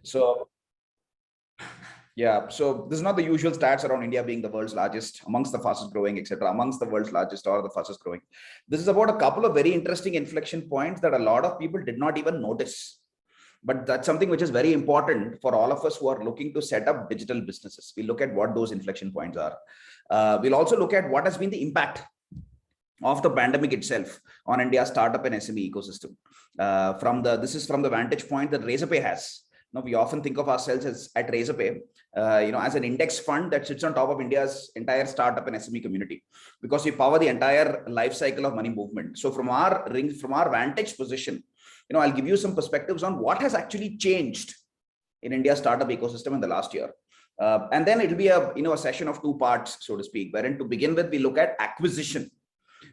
So yeah, so this is not the usual stats around India being the world's largest, amongst the fastest growing, etc., amongst the world's largest or the fastest growing. This is about a couple of very interesting inflection points that a lot of people did not even notice. But that's something which is very important for all of us who are looking to set up digital businesses. We look at what those inflection points are. We'll also look at what has been the impact of the pandemic itself on India's startup and SME ecosystem. This is from the vantage point that Razorpay has. Now, we often think of ourselves as at Razorpay, as an index fund that sits on top of India's entire startup and SME community, because we power the entire life cycle of money movement. So from our vantage position, I'll give you some perspectives on what has actually changed in India's startup ecosystem in the last year. And then it'll be a session of two parts, so to speak, wherein to begin with, we look at acquisition.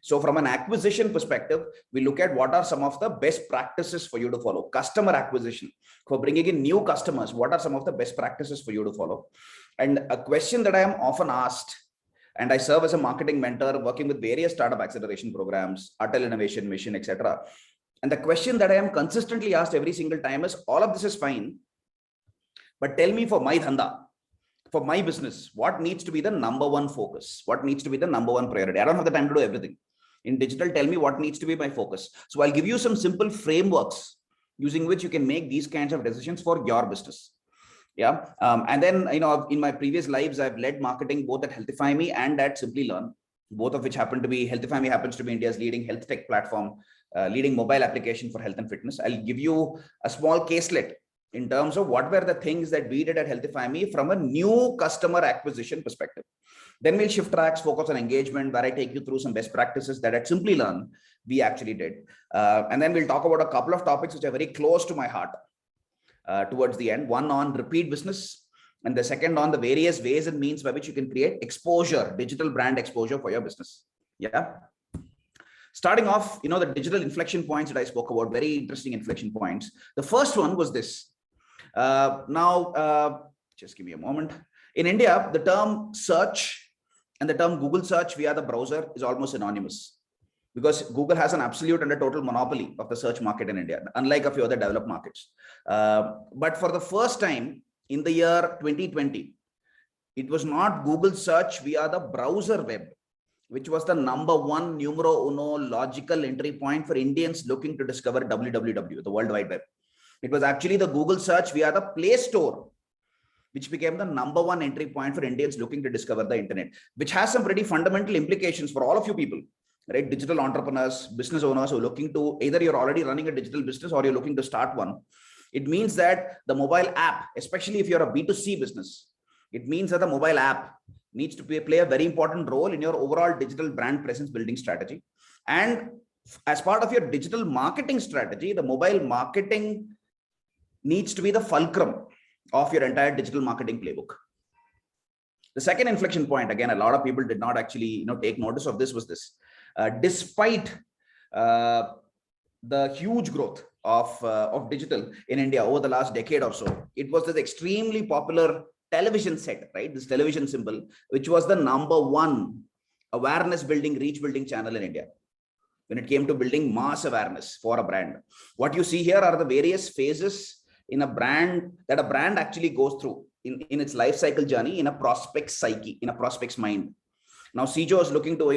So from an acquisition perspective, we look at what are some of the best practices for you to follow. Customer acquisition, for bringing in new customers, what are some of the best practices for you to follow? And a question that I am often asked, and I serve as a marketing mentor working with various startup acceleration programs, Atal Innovation Mission, etc. And the question that I am consistently asked every single time is, all of this is fine, but tell me, for my dhanda, for my business, what needs to be the number one focus? What needs to be the number one priority? I don't have the time to do everything. In digital, tell me what needs to be my focus. So I'll give you some simple frameworks using which you can make these kinds of decisions for your business. Yeah. And then, in my previous lives, I've led marketing both at Healthify Me and at Simply Learn, both of which happen to be, Healthify Me happens to be India's leading health tech platform, leading mobile application for health and fitness. I'll give you a small caselet in terms of what were the things that we did at Healthify Me from a new customer acquisition perspective. Then we'll shift tracks, focus on engagement, where I take you through some best practices that at Simply Learn we actually did. And then we'll talk about a couple of topics which are very close to my heart towards the end. One on repeat business, and the second on the various ways and means by which you can create exposure, digital brand exposure for your business. Yeah. Starting off, the digital inflection points that I spoke about, very interesting inflection points. The first one was this. Just give me a moment. In India, the term search and the term Google search via the browser is almost synonymous, because Google has an absolute and a total monopoly of the search market in India, unlike a few other developed markets. But for the first time in the year 2020, it was not Google search via the browser web, which was the number one numero uno logical entry point for Indians looking to discover www, the World Wide Web. It was actually the Google search via the Play Store, which became the number one entry point for Indians looking to discover the internet, which has some pretty fundamental implications for all of you people, right? Digital entrepreneurs, business owners who are looking to, either you're already running a digital business or you're looking to start one. It means that the mobile app, especially if you're a B2C business, it means that the mobile app needs to play a very important role in your overall digital brand presence building strategy. And as part of your digital marketing strategy, the mobile marketing needs to be the fulcrum of your entire digital marketing playbook. The second inflection point, again, a lot of people did not actually take notice of this, was this. Despite the huge growth of digital in India over the last decade or so, it was this extremely popular television set, right? This television symbol, which was the number one awareness building, reach building channel in India when it came to building mass awareness for a brand. What you see here are the various phases in a brand that a brand actually goes through in its life cycle journey, in a prospect's psyche, in a prospect's mind. Now, CJO is looking to,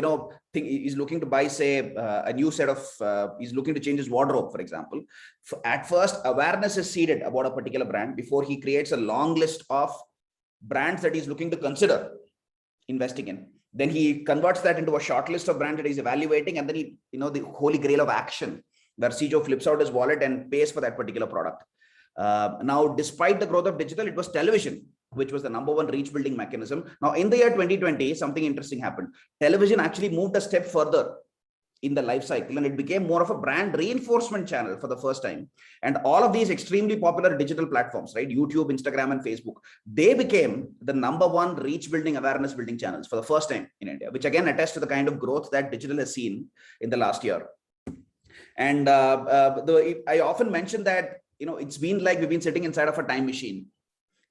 he's looking to buy, say, a new set of, he's looking to change his wardrobe, for example. At first, awareness is seeded about a particular brand before he creates a long list of brands that he's looking to consider investing in. Then he converts that into a short list of brands that he's evaluating, and then he, the holy grail of action, where CJO flips out his wallet and pays for that particular product. Now, despite the growth of digital, it was television, which was the number one reach building mechanism. Now, in the year 2020, something interesting happened. Television actually moved a step further in the life cycle, and it became more of a brand reinforcement channel for the first time. And all of these extremely popular digital platforms, right? YouTube, Instagram, and Facebook, they became the number one reach building, awareness building channels for the first time in India, which again attests to the kind of growth that digital has seen in the last year. And I often mention that, it's been like we've been sitting inside of a time machine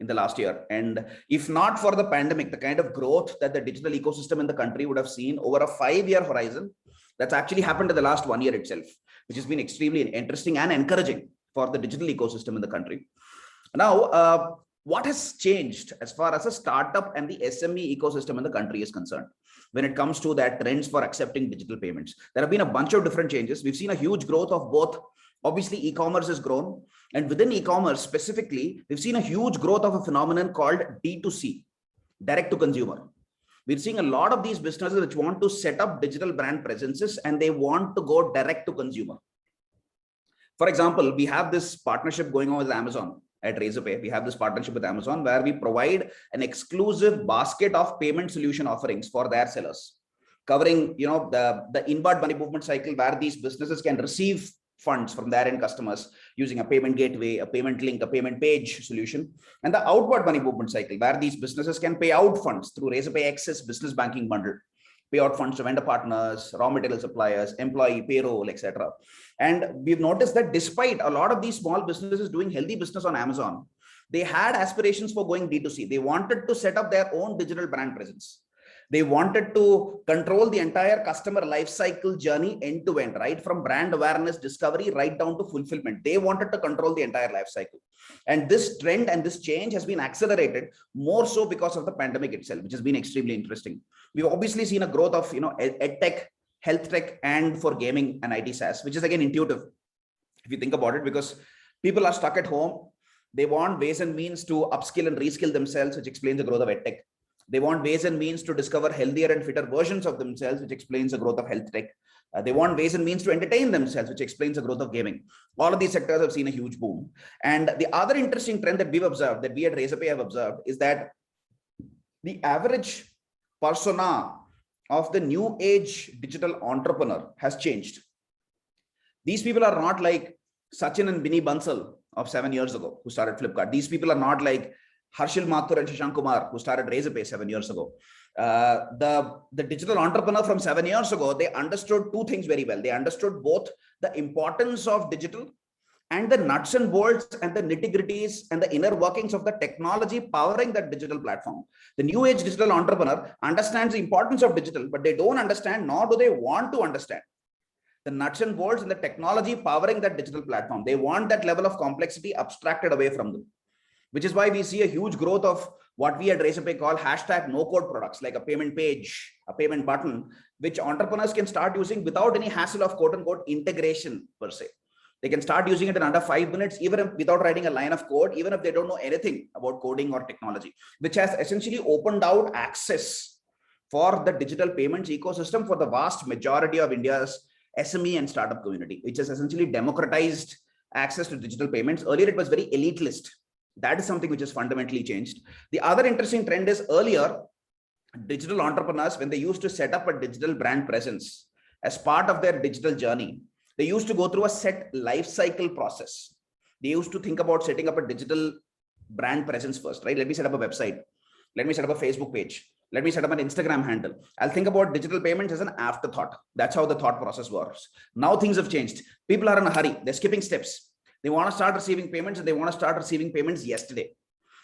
in the last year. And if not for the pandemic, the kind of growth that the digital ecosystem in the country would have seen over a 5-year horizon, that's actually happened in the last 1 year itself, which has been extremely interesting and encouraging for the digital ecosystem in the country. Now, what has changed as far as a startup and the SME ecosystem in the country is concerned when it comes to that trends for accepting digital payments? There have been a bunch of different changes. We've seen a huge growth of both. Obviously, e-commerce has grown, and within e-commerce specifically, we've seen a huge growth of a phenomenon called D2C, direct to consumer. We're seeing a lot of these businesses which want to set up digital brand presences and they want to go direct to consumer. For example, we have this partnership going on with Amazon at Razorpay. We have this partnership with Amazon where we provide an exclusive basket of payment solution offerings for their sellers, covering the inward money movement cycle where these businesses can receive funds from their end customers using a payment gateway, a payment link, a payment page solution, and the outward money movement cycle where these businesses can pay out funds through Razorpay Access business banking bundle, pay out funds to vendor partners, raw material suppliers, employee payroll, etc. And we've noticed that despite a lot of these small businesses doing healthy business on Amazon, they had aspirations for going D2C. They wanted to set up their own digital brand presence. They wanted to control the entire customer life cycle journey end to end, right from brand awareness, discovery, right down to fulfillment. They wanted to control the entire life cycle. And this trend and this change has been accelerated more so because of the pandemic itself, which has been extremely interesting. We've obviously seen a growth of edtech, health tech, and for gaming and IT SaaS, which is again intuitive if you think about it, because people are stuck at home. They want ways and means to upskill and reskill themselves, which explains the growth of edtech. They want ways and means to discover healthier and fitter versions of themselves, which explains the growth of health tech. They want ways and means to entertain themselves, which explains the growth of gaming. All of these sectors have seen a huge boom. And the other interesting trend that we've observed, that we at Razorpay have observed, is that the average persona of the new age digital entrepreneur has changed. These people are not like Sachin and Binny Bansal of 7 years ago who started Flipkart. These people are not like Harshil Mathur and Shashank Kumar, who started Razorpay 7 years ago. The digital entrepreneur from 7 years ago, they understood two things very well. They understood both the importance of digital and the nuts and bolts and the nitty-gritties and the inner workings of the technology powering that digital platform. The new age digital entrepreneur understands the importance of digital, but they don't understand, nor do they want to understand the nuts and bolts and the technology powering that digital platform. They want that level of complexity abstracted away from them, which is why we see a huge growth of what we at Razorpay call hashtag no-code products, like a payment page, a payment button, which entrepreneurs can start using without any hassle of quote-unquote integration per se. They can start using it in under 5 minutes, even if, without writing a line of code, even if they don't know anything about coding or technology, which has essentially opened out access for the digital payments ecosystem for the vast majority of India's SME and startup community, which has essentially democratized access to digital payments. Earlier, it was very elitist. That is something which has fundamentally changed. The other interesting trend is earlier, digital entrepreneurs, when they used to set up a digital brand presence as part of their digital journey, they used to go through a set life cycle process. They used to think about setting up a digital brand presence first, right? Let me set up a website. Let me set up a Facebook page. Let me set up an Instagram handle. I'll think about digital payments as an afterthought. That's how the thought process works. Now things have changed. People are in a hurry. They're skipping steps. They want to start receiving payments and they want to start receiving payments yesterday.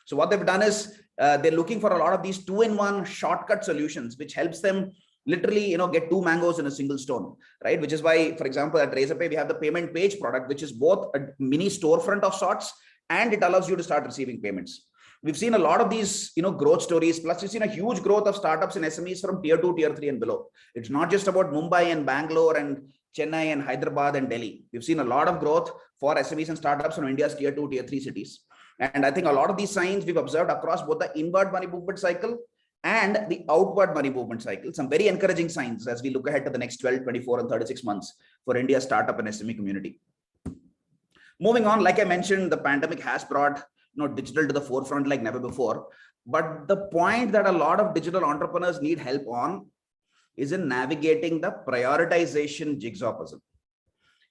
So what they've done is they're looking for a lot of these two-in-one shortcut solutions, which helps them literally, get two mangoes in a single stone, right? Which is why, for example, at Razorpay, we have the payment page product, which is both a mini storefront of sorts, and it allows you to start receiving payments. We've seen a lot of these, growth stories. Plus, we've seen a huge growth of startups and SMEs from tier 2, tier 3 and below. It's not just about Mumbai and Bangalore and Chennai and Hyderabad and Delhi. We've seen a lot of growth for SMEs and startups from India's tier 2, tier 3 cities. And I think a lot of these signs we've observed across both the inward money movement cycle and the outward money movement cycle. Some very encouraging signs as we look ahead to the next 12, 24 and 36 months for India's startup and SME community. Moving on, like I mentioned, the pandemic has brought digital to the forefront like never before. But the point that a lot of digital entrepreneurs need help on is in navigating the prioritization jigsaw puzzle.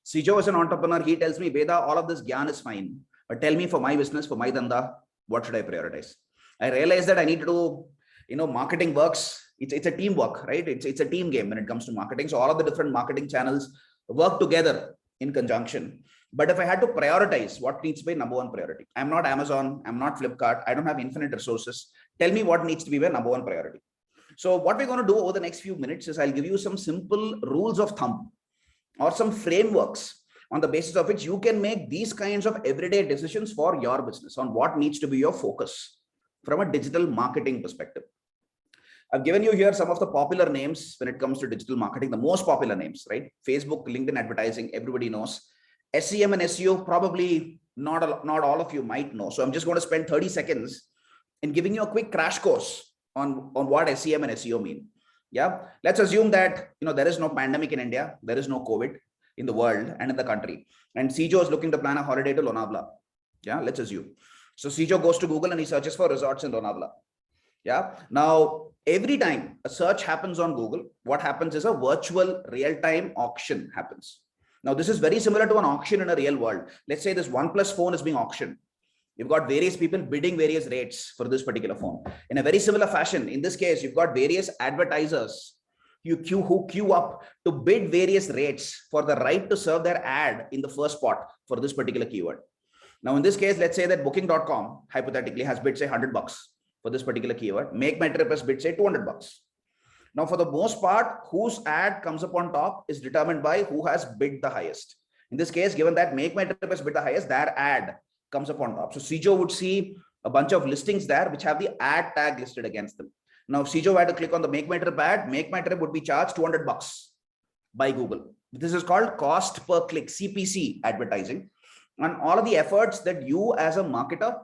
Sijo is an entrepreneur. He tells me, Veda, all of this gyan is fine, but tell me, for my business, for my dhanda, what should I prioritize? I realized that I need to do, marketing works. It's a teamwork, right? It's a team game when it comes to marketing. So all of the different marketing channels work together in conjunction. But if I had to prioritize what needs to be number one priority, I'm not Amazon, I'm not Flipkart, I don't have infinite resources. Tell me what needs to be my number one priority. So what we're going to do over the next few minutes is I'll give you some simple rules of thumb or some frameworks on the basis of which you can make these kinds of everyday decisions for your business on what needs to be your focus from a digital marketing perspective. I've given you here some of the popular names when it comes to digital marketing, the most popular names, right? Facebook, LinkedIn advertising, everybody knows. SEM and SEO, probably not all of you might know. So I'm just going to spend 30 seconds in giving you a quick crash course on what SEM and SEO mean. Yeah, let's assume that there is no pandemic in India, there is no COVID in the world and in the country, and CJO is looking to plan a holiday to Lonavala. Yeah, let's assume. So CJO goes to Google and he searches for resorts in Lonavala. Yeah, now every time a search happens on Google, what happens is a virtual real-time auction happens. Now this is very similar to an auction in a real world. Let's say this OnePlus phone is being auctioned. You've got various people bidding various rates for this particular phone. In a very similar fashion, in this case, you've got various advertisers who queue up to bid various rates for the right to serve their ad in the first spot for this particular keyword. Now, in this case, let's say that booking.com hypothetically has bid say $100 for this particular keyword. Make My Trip has bid say $200. Now, for the most part, whose ad comes up on top is determined by who has bid the highest. In this case, given that Make My Trip has bid the highest, their ad comes up on top. So CJO would see a bunch of listings there which have the ad tag listed against them. Now, if CJO had to click on the Make My Trip ad, Make My Trip would be charged $200 by Google. This is called cost per click, CPC advertising. And all of the efforts that you as a marketer,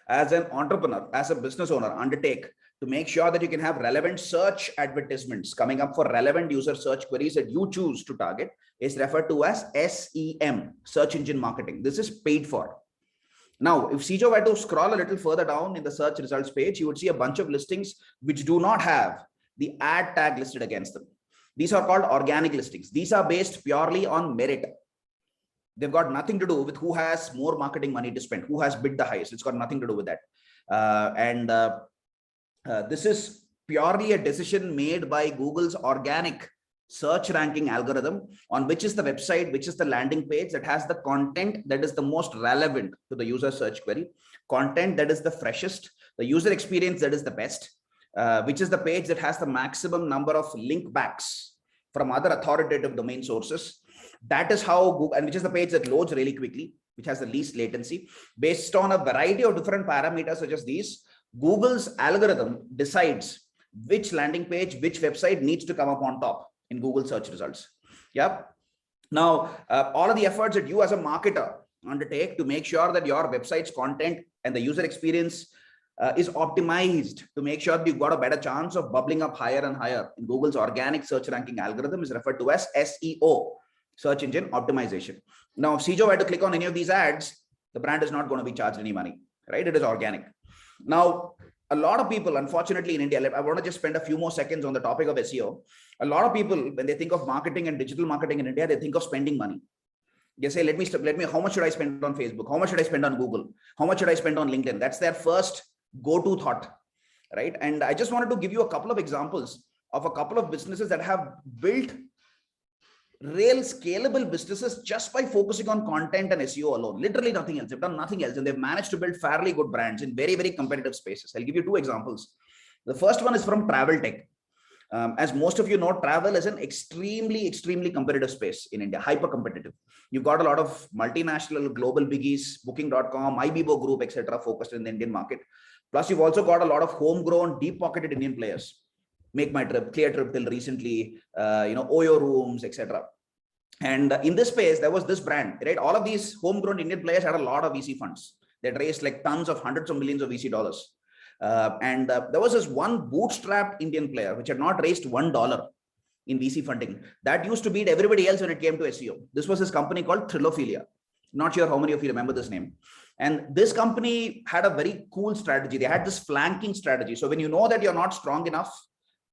as an entrepreneur, as a business owner undertake to make sure that you can have relevant search advertisements coming up for relevant user search queries that you choose to target is referred to as SEM, search engine marketing. This is paid for. Now, if CJO were to scroll a little further down in the search results page, you would see a bunch of listings which do not have the ad tag listed against them. These are called organic listings. These are based purely on merit. They've got nothing to do with who has more marketing money to spend, who has bid the highest. It's got nothing to do with that. This is purely a decision made by Google's organic search ranking algorithm on which is the website, which is the landing page that has the content that is the most relevant to the user search query, content that is the freshest, the user experience that is the best, which is the page that has the maximum number of link backs from other authoritative domain sources. That is how Google, and which is the page that loads really quickly, which has the least latency. Based on a variety of different parameters such as these, Google's algorithm decides which landing page, which website needs to come up on top in Google search results. Yep. Now, all of the efforts that you as a marketer undertake to make sure that your website's content and the user experience is optimized to make sure that you've got a better chance of bubbling up higher and higher in Google's organic search ranking algorithm is referred to as SEO, search engine optimization. Now, if CJO had to click on any of these ads, the brand is not going to be charged any money, right? It is organic. Now, a lot of people, unfortunately in India, I want to just spend a few more seconds on the topic of SEO. A lot of people, when they think of marketing and digital marketing in India, they think of spending money. They say, let me, how much should I spend on Facebook? How much should I spend on Google? How much should I spend on LinkedIn? That's their first go-to thought, right? And I just wanted to give you a couple of examples of a couple of businesses that have built real scalable businesses just by focusing on content and SEO alone, literally nothing else. They've done nothing else, and they've managed to build fairly good brands in very, very competitive spaces. I'll give you two examples. The first one is from travel tech. As most of you know, travel is an extremely, extremely competitive space in India, hyper competitive. You've got a lot of multinational global biggies, booking.com, IBIBO group, etc., focused in the Indian market. Plus, you've also got a lot of homegrown, deep-pocketed Indian players. Make My Trip, Clear Trip till recently, Oyo Rooms, etc. And in this space, there was this brand, right? All of these homegrown Indian players had a lot of VC funds. They'd raised like tons of hundreds of millions of VC dollars. There was this one bootstrapped Indian player which had not raised $1 in VC funding. That used to beat everybody else when it came to SEO. This was this company called Thrillophilia. Not sure how many of you remember this name. And this company had a very cool strategy. They had this flanking strategy. So when you know that you're not strong enough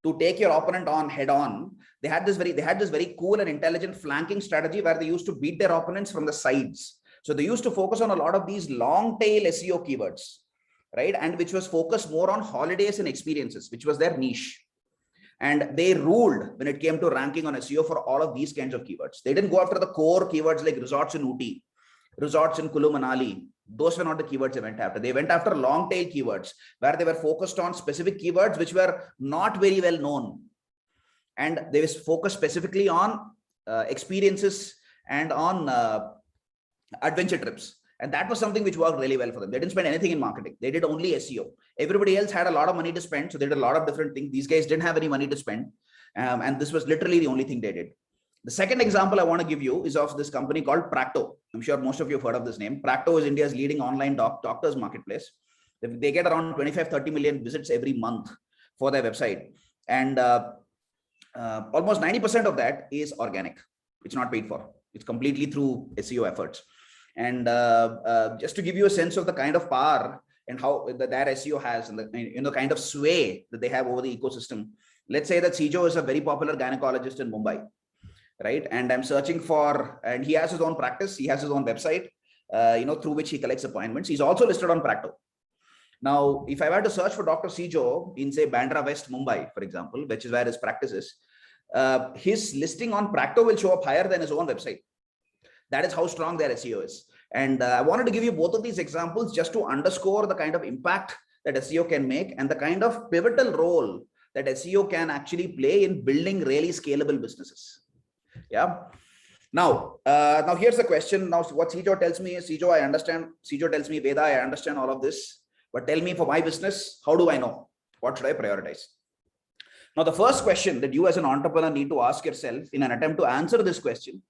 to take your opponent on head on, they had this very cool and intelligent flanking strategy where they used to beat their opponents from the sides. So they used to focus on a lot of these long tail SEO keywords, right? And which was focused more on holidays and experiences, which was their niche. And they ruled when it came to ranking on SEO for all of these kinds of keywords. They didn't go after the core keywords like resorts in Ooty, resorts in Kulu Manali. Those were not the keywords they went after. They went after long tail keywords where they were focused on specific keywords which were not very well known. And they were focused specifically on experiences and on adventure trips. And that was something which worked really well for them. They didn't spend anything in marketing. They did only SEO. Everybody else had a lot of money to spend. So they did a lot of different things. These guys didn't have any money to spend. And this was literally the only thing they did. The second example I want to give you is of this company called Practo. I'm sure most of you have heard of this name. Practo is India's leading online doctors marketplace. They get around 25-30 million visits every month for their website. And almost 90% of that is organic. It's not paid for. It's completely through SEO efforts. And just to give you a sense of the kind of power and how their SEO has and the kind of sway that they have over the ecosystem. Let's say that Sijo is a very popular gynecologist in Mumbai, right? And I'm searching for, and he has his own practice. He has his own website, through which he collects appointments. He's also listed on Practo. Now, if I were to search for Dr. Sijo in, say, Bandra West, Mumbai, for example, which is where his practice is, his listing on Practo will show up higher than his own website. That is how strong their SEO is. And I wanted to give you both of these examples just to underscore the kind of impact that SEO can make and the kind of pivotal role that SEO can actually play in building really scalable businesses. Yeah. Now here's the question. Now, what Sijo tells me is, Sijo, I understand. Sijo tells me, Veda, I understand all of this. But tell me, for my business, how do I know? What should I prioritize? Now, the first question that you as an entrepreneur need to ask yourself in an attempt to answer this question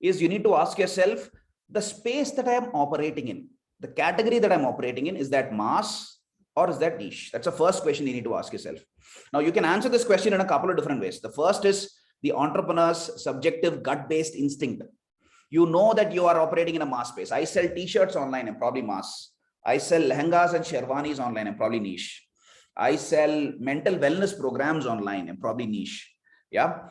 is, you need to ask yourself, the space that I am operating in, the category that I'm operating in, is that mass or is that niche? That's the first question you need to ask yourself. Now, you can answer this question in a couple of different ways. The first is the entrepreneur's subjective gut-based instinct. You know that you are operating in a mass space. I sell t-shirts online, I'm probably mass. I sell lehengas and sherwanis online, I'm probably niche. I sell mental wellness programs online, I'm probably niche. Yeah.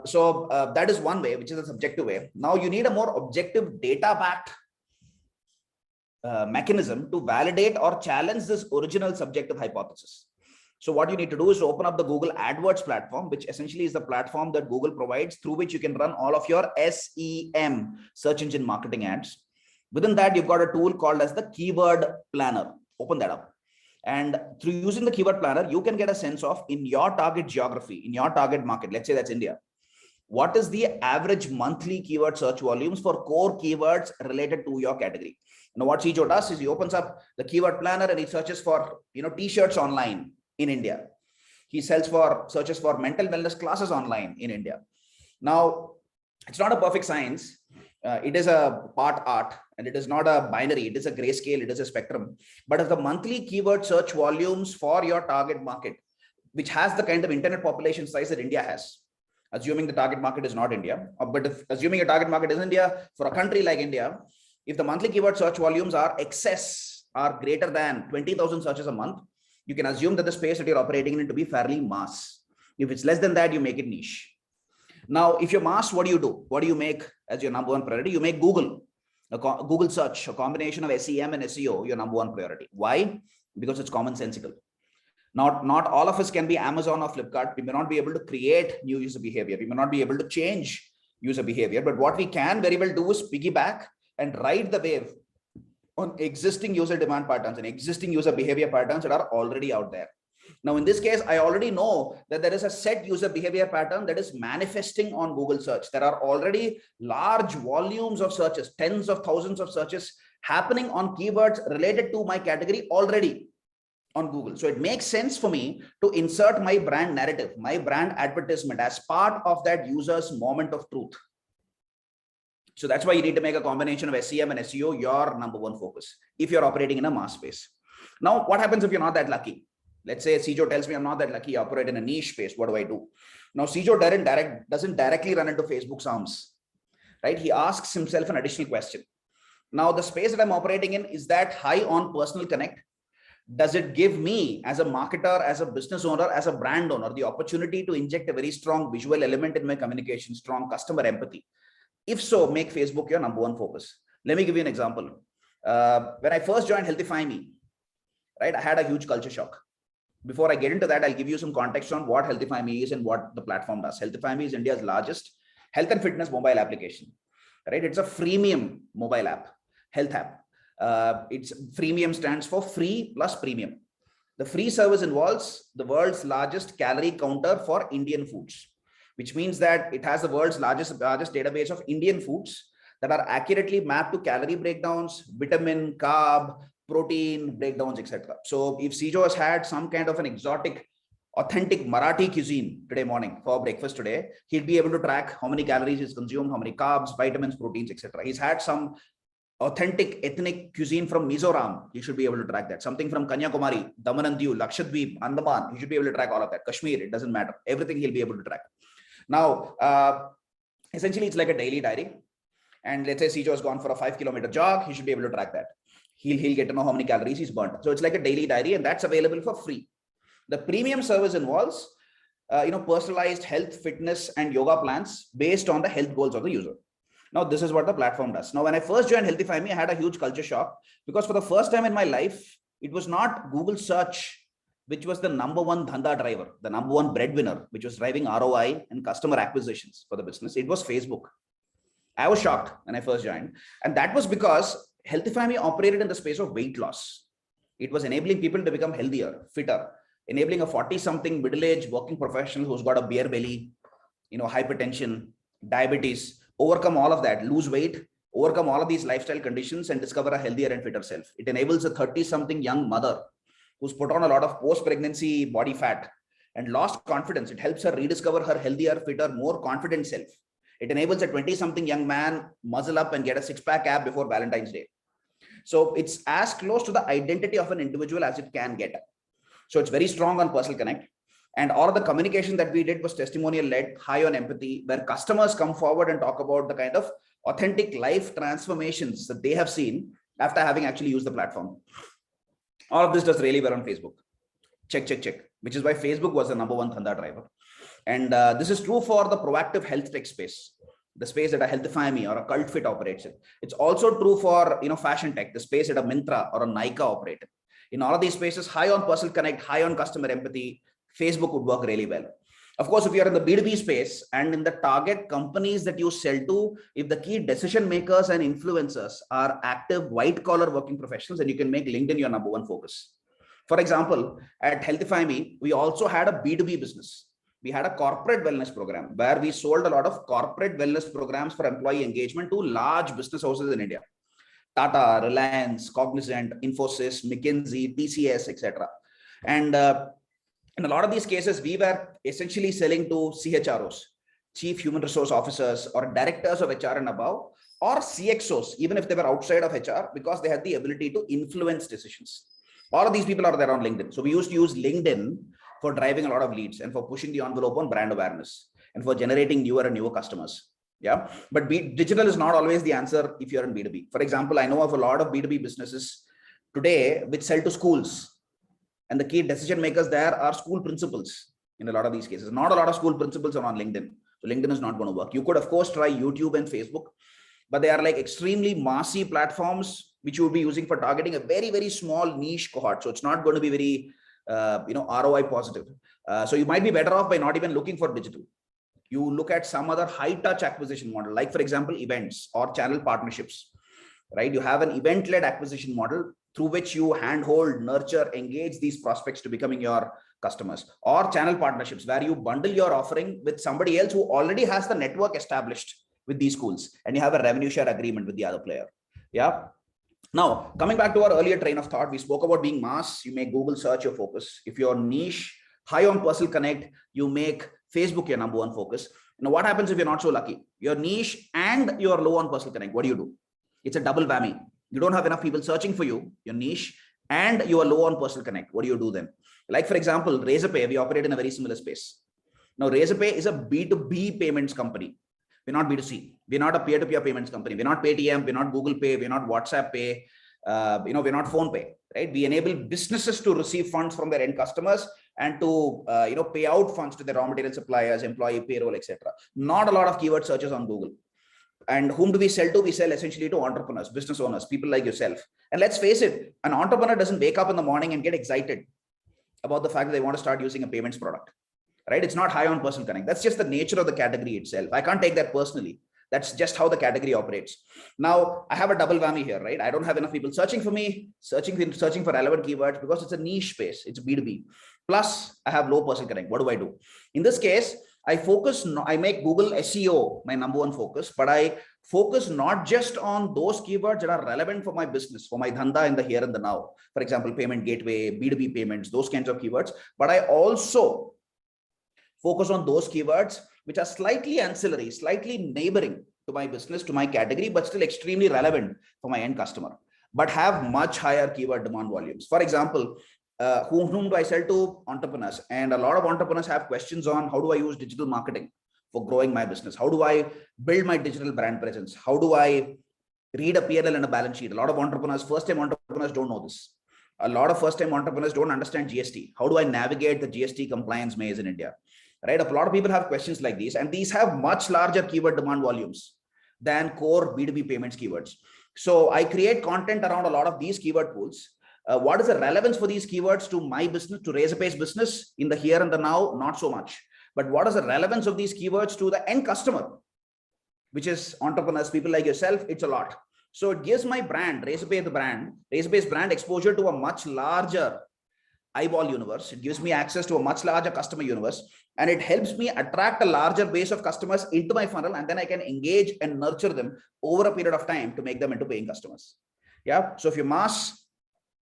So that is one way, which is a subjective way. Now you need a more objective data-backed mechanism to validate or challenge this original subjective hypothesis. So what you need to do is to open up the Google AdWords platform, which essentially is the platform that Google provides through which you can run all of your SEM, search engine marketing ads. Within that, you've got a tool called as the Keyword Planner. Open that up. And through using the Keyword Planner, you can get a sense of, in your target geography, in your target market, let's say that's India, what is the average monthly keyword search volumes for core keywords related to your category. Now, what Sijo does is he opens up the Keyword Planner and he searches for, t-shirts online in India. He searches for mental wellness classes online in India. Now, it's not a perfect science. It is a part art, and it is not a binary. It is a grayscale. It is a spectrum. But if the monthly keyword search volumes for your target market, which has the kind of internet population size that India has, assuming the target market is not India, but if assuming your target market is India, for a country like India, if the monthly keyword search volumes are greater than 20,000 searches a month, you can assume that the space that you're operating in to be fairly mass. If it's less than that, you make it niche. Now, if you're mass, what do you do? What do you make as your number one priority? You make Google search, a combination of SEM and SEO, your number one priority. Why? Because it's commonsensical. Not all of us can be Amazon or Flipkart. We may not be able to create new user behavior. We may not be able to change user behavior. But what we can very well do is piggyback and ride the wave on existing user demand patterns and existing user behavior patterns that are already out there. Now, in this case, I already know that there is a set user behavior pattern that is manifesting on Google search. There are already large volumes of searches, tens of thousands of searches happening on keywords related to my category already on Google. So it makes sense for me to insert my brand narrative, my brand advertisement as part of that user's moment of truth. So that's why you need to make a combination of SEM and SEO your number one focus if you're operating in a mass space. Now, what happens if you're not that lucky? Let's say Sijo tells me I'm not that lucky, I operate in a niche space. What do I do? Now, Sijo doesn't directly run into Facebook's arms, right? He asks himself an additional question. Now, the space that I'm operating in, is that high on personal connect? Does it give me as a marketer, as a business owner, as a brand owner, the opportunity to inject a very strong visual element in my communication, strong customer empathy? If so, make Facebook your number one focus. Let me give you an example. When I first joined Healthify Me, right, I had a huge culture shock. Before I get into that, I'll give you some context on what Healthify Me is and what the platform does. Healthify Me is India's largest health and fitness mobile application, right? It's a freemium mobile app, health app. It's freemium stands for free plus premium. The free service involves the world's largest calorie counter for Indian foods. which means that it has the world's largest database of Indian foods that are accurately mapped to calorie breakdowns, vitamin, carb, protein breakdowns, etc. So if Sijo has had some kind of an exotic, authentic Marathi cuisine today morning for breakfast today, he'll be able to track how many calories he's consumed, how many carbs, vitamins, proteins, etc. He's had some authentic ethnic cuisine from Mizoram, he should be able to track that. Something from Kanyakumari, Daman and Diu, Lakshadweep, Andaman, he should be able to track all of that. Kashmir, it doesn't matter. Everything he'll be able to track. Now, essentially, it's like a daily diary. And let's say Sijo has gone for a 5-kilometer jog, he should be able to track that. He'll get to know how many calories he's burnt. So it's like a daily diary, and that's available for free. The premium service involves, personalized health, fitness, and yoga plans based on the health goals of the user. Now, this is what the platform does. Now, when I first joined Healthify Me, I had a huge culture shock because for the first time in my life, it was not Google search, which was the number one dhanda driver, the number one breadwinner, which was driving ROI and customer acquisitions for the business. It was Facebook. I was shocked when I first joined. And that was because Healthify Me operated in the space of weight loss. It was enabling people to become healthier, fitter, enabling a 40-something middle-aged working professional who's got a beer belly, hypertension, diabetes, overcome all of that, lose weight, overcome all of these lifestyle conditions and discover a healthier and fitter self. It enables a 30-something young mother who's put on a lot of post-pregnancy body fat and lost confidence. It helps her rediscover her healthier, fitter, more confident self. It enables a 20-something young man muzzle up and get a six-pack ab before Valentine's Day. So it's as close to the identity of an individual as it can get. So it's very strong on personal connect. And all of the communication that we did was testimonial led, high on empathy, where customers come forward and talk about the kind of authentic life transformations that they have seen after having actually used the platform. All of this does really well on Facebook. Check, which is why Facebook was the number one dhanda driver. And this is true for the proactive health tech space, the space that a Healthify Me or a Cult Fit operates in. It's also true for fashion tech, the space that a Myntra or a Nykaa operate in. In all of these spaces, high on personal connect, high on customer empathy, Facebook would work really well. Of course, if you're in the B2B space and in the target companies that you sell to, if the key decision makers and influencers are active white collar working professionals, then you can make LinkedIn your number one focus. For example, at Healthify Me, we also had a B2B business. We had a corporate wellness program where we sold a lot of corporate wellness programs for employee engagement to large business houses in India. Tata, Reliance, Cognizant, Infosys, McKinsey, TCS, etc. And in a lot of these cases, we were essentially selling to CHROs, Chief Human Resource Officers, or directors of HR and above, or CXOs, even if they were outside of HR, because they had the ability to influence decisions. All of these people are there on LinkedIn. So we used to use LinkedIn for driving a lot of leads and for pushing the envelope on brand awareness and for generating newer and newer customers. Yeah, but digital is not always the answer if you're in B2B. For example, I know of a lot of B2B businesses today which sell to schools. And the key decision makers there are school principals in a lot of these cases. Not a lot of school principals are on LinkedIn. So LinkedIn is not going to work. You could, of course, try YouTube and Facebook, but they are like extremely massy platforms which you would be using for targeting a very, very small niche cohort. So it's not going to be very, ROI positive. So you might be better off by not even looking for digital. You look at some other high touch acquisition model, like for example, events or channel partnerships, right? You have an event-led acquisition model through which you handhold, nurture, engage these prospects to becoming your customers, or channel partnerships where you bundle your offering with somebody else who already has the network established with these schools and you have a revenue share agreement with the other player. Yeah. Now, coming back to our earlier train of thought, we spoke about being mass. You make Google search your focus. If you're niche, high on personal connect, you make Facebook your number one focus. Now, what happens if you're not so lucky? You're niche and you're low on personal connect. What do? It's a double whammy. You don't have enough people searching for you, your niche, and you are low on personal connect. What do you do then? Like, for example, Razorpay, we operate in a very similar space. Now, Razorpay is a B2B payments company. We're not B2C. We're not a peer-to-peer payments company. We're not Paytm. We're not Google Pay. We're not WhatsApp Pay. We're not Phone Pay, right? We enable businesses to receive funds from their end customers and to, pay out funds to their raw material suppliers, employee payroll, etc. Not a lot of keyword searches on Google. And whom do we sell to? We sell essentially to entrepreneurs, business owners, people like yourself. And let's face it, an entrepreneur doesn't wake up in the morning and get excited about the fact that they want to start using a payments product, right? It's not high on personal connect. That's just the nature of the category itself. I can't take that personally. That's just how the category operates. Now, I have a double whammy here, right? I don't have enough people searching for me, searching for relevant keywords because it's a niche space. It's B2B. Plus, I have low personal connect. What do? In this case, I make Google SEO my number one focus, but I focus not just on those keywords that are relevant for my business, for my dhanda in the here and the now. For example, payment gateway, B2B payments, those kinds of keywords. But I also focus on those keywords which are slightly ancillary, slightly neighboring to my business, to my category, but still extremely relevant for my end customer, but have much higher keyword demand volumes. For example, whom do I sell to? Entrepreneurs. And a lot of entrepreneurs have questions on how do I use digital marketing for growing my business? How do I build my digital brand presence? How do I read a P&L and a balance sheet? A lot of entrepreneurs, first-time entrepreneurs don't know this. A lot of first-time entrepreneurs don't understand GST. How do I navigate the GST compliance maze in India? Right? A lot of people have questions like these, and these have much larger keyword demand volumes than core B2B payments keywords. So I create content around a lot of these keyword pools. What is the relevance for these keywords to my business, to Razorpay's business in the here and the now? Not so much. But what is the relevance of these keywords to the end customer, which is entrepreneurs, people like yourself? It's a lot. So it gives my brand, Razorpay's brand exposure to a much larger eyeball universe. It gives me access to a much larger customer universe, and it helps me attract a larger base of customers into my funnel, and then I can engage and nurture them over a period of time to make them into paying customers. Yeah. So if you're mass,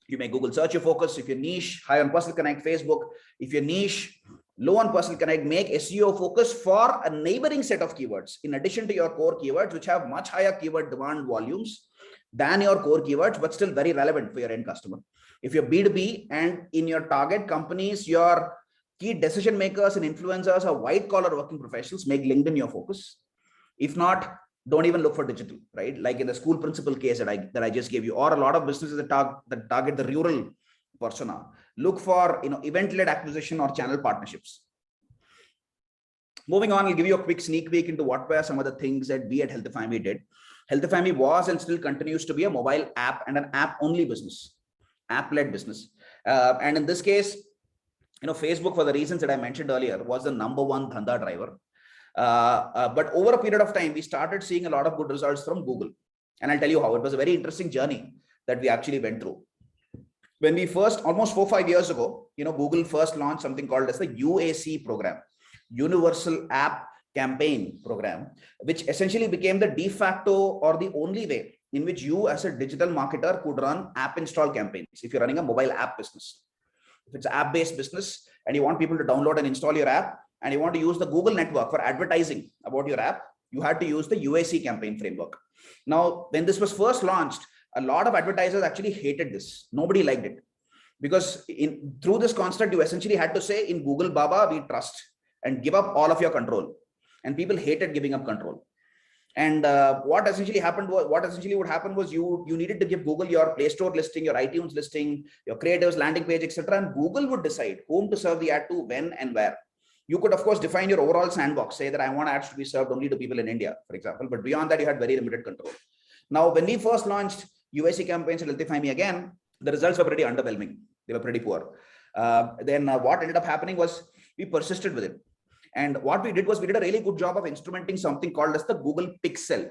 you make Google search your focus. If you're niche, high on personal connect, Facebook. If you're niche, low on personal connect, make SEO focus for a neighboring set of keywords in addition to your core keywords, which have much higher keyword demand volumes than your core keywords, but still very relevant for your end customer. If you're B2B and in your target companies, your key decision makers and influencers are white collar working professionals, make LinkedIn your focus. If not, don't even look for digital, right? Like in the school principal case that I just gave you, or a lot of businesses that target the rural persona. Look for event-led acquisition or channel partnerships. Moving on, I'll give you a quick sneak peek into what were some of the things that we at Healthify did. Healthify was and still continues to be a mobile app and an app-only business, app-led business. And in this case, Facebook, for the reasons that I mentioned earlier, was the number one dhanda driver. But over a period of time, we started seeing a lot of good results from Google. And I'll tell you how. It was a very interesting journey that we actually went through. When we first, almost 4 or 5 years ago, Google first launched something called as the UAC program, Universal App Campaign program, which essentially became the de facto or the only way in which you as a digital marketer could run app install campaigns if you're running a mobile app business. If it's an app-based business and you want people to download and install your app, and you want to use the Google network for advertising about your app, you had to use the UAC campaign framework. Now, when this was first launched, a lot of advertisers actually hated this. Nobody liked it because through this construct, you essentially had to say, in Google Baba, we trust, and give up all of your control. And people hated giving up control. And what essentially would happen was you needed to give Google your Play Store listing, your iTunes listing, your creatives landing page, etc. And Google would decide whom to serve the ad to, when and where. You could, of course, define your overall sandbox, say that I want ads to be served only to people in India, for example. But beyond that, you had very limited control. Now, when we first launched UAC campaigns at Healthify again, the results were pretty underwhelming. They were pretty poor. Then what ended up happening was we persisted with it. And what we did was we did a really good job of instrumenting something called as the Google Pixel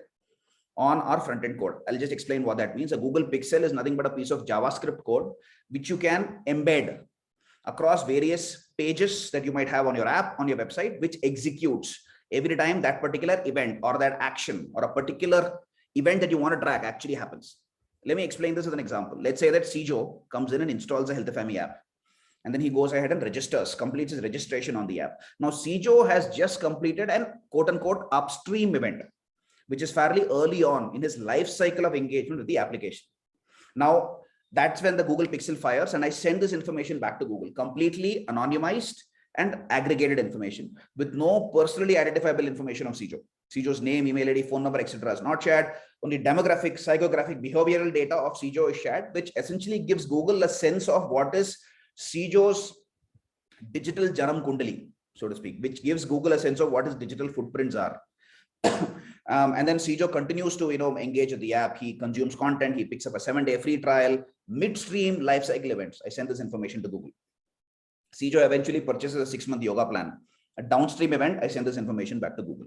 on our front-end code. I'll just explain what that means. A Google Pixel is nothing but a piece of JavaScript code, which you can embed across various pages that you might have on your app, on your website, which executes every time that particular event or that action or a particular event that you want to track actually happens. Let me explain this with an example. Let's say that Sijo comes in and installs a Healthify app. And then he goes ahead and completes his registration on the app. Now, Sijo has just completed an quote unquote upstream event, which is fairly early on in his life cycle of engagement with the application. Now, that's when the Google Pixel fires, and I send this information back to Google, completely anonymized and aggregated information with no personally identifiable information of Sijo. Sijo's name, email ID, phone number, etc. is not shared. Only demographic, psychographic, behavioral data of Sijo is shared, which essentially gives Google a sense of what is Sijo's digital Janam Kundali, so to speak, which gives Google a sense of what his digital footprints are. And then Sijo continues to engage with the app. He consumes content. He picks up a 7-day free trial, midstream lifecycle events. I send this information to Google. Sijo eventually purchases a 6-month yoga plan. A downstream event, I send this information back to Google.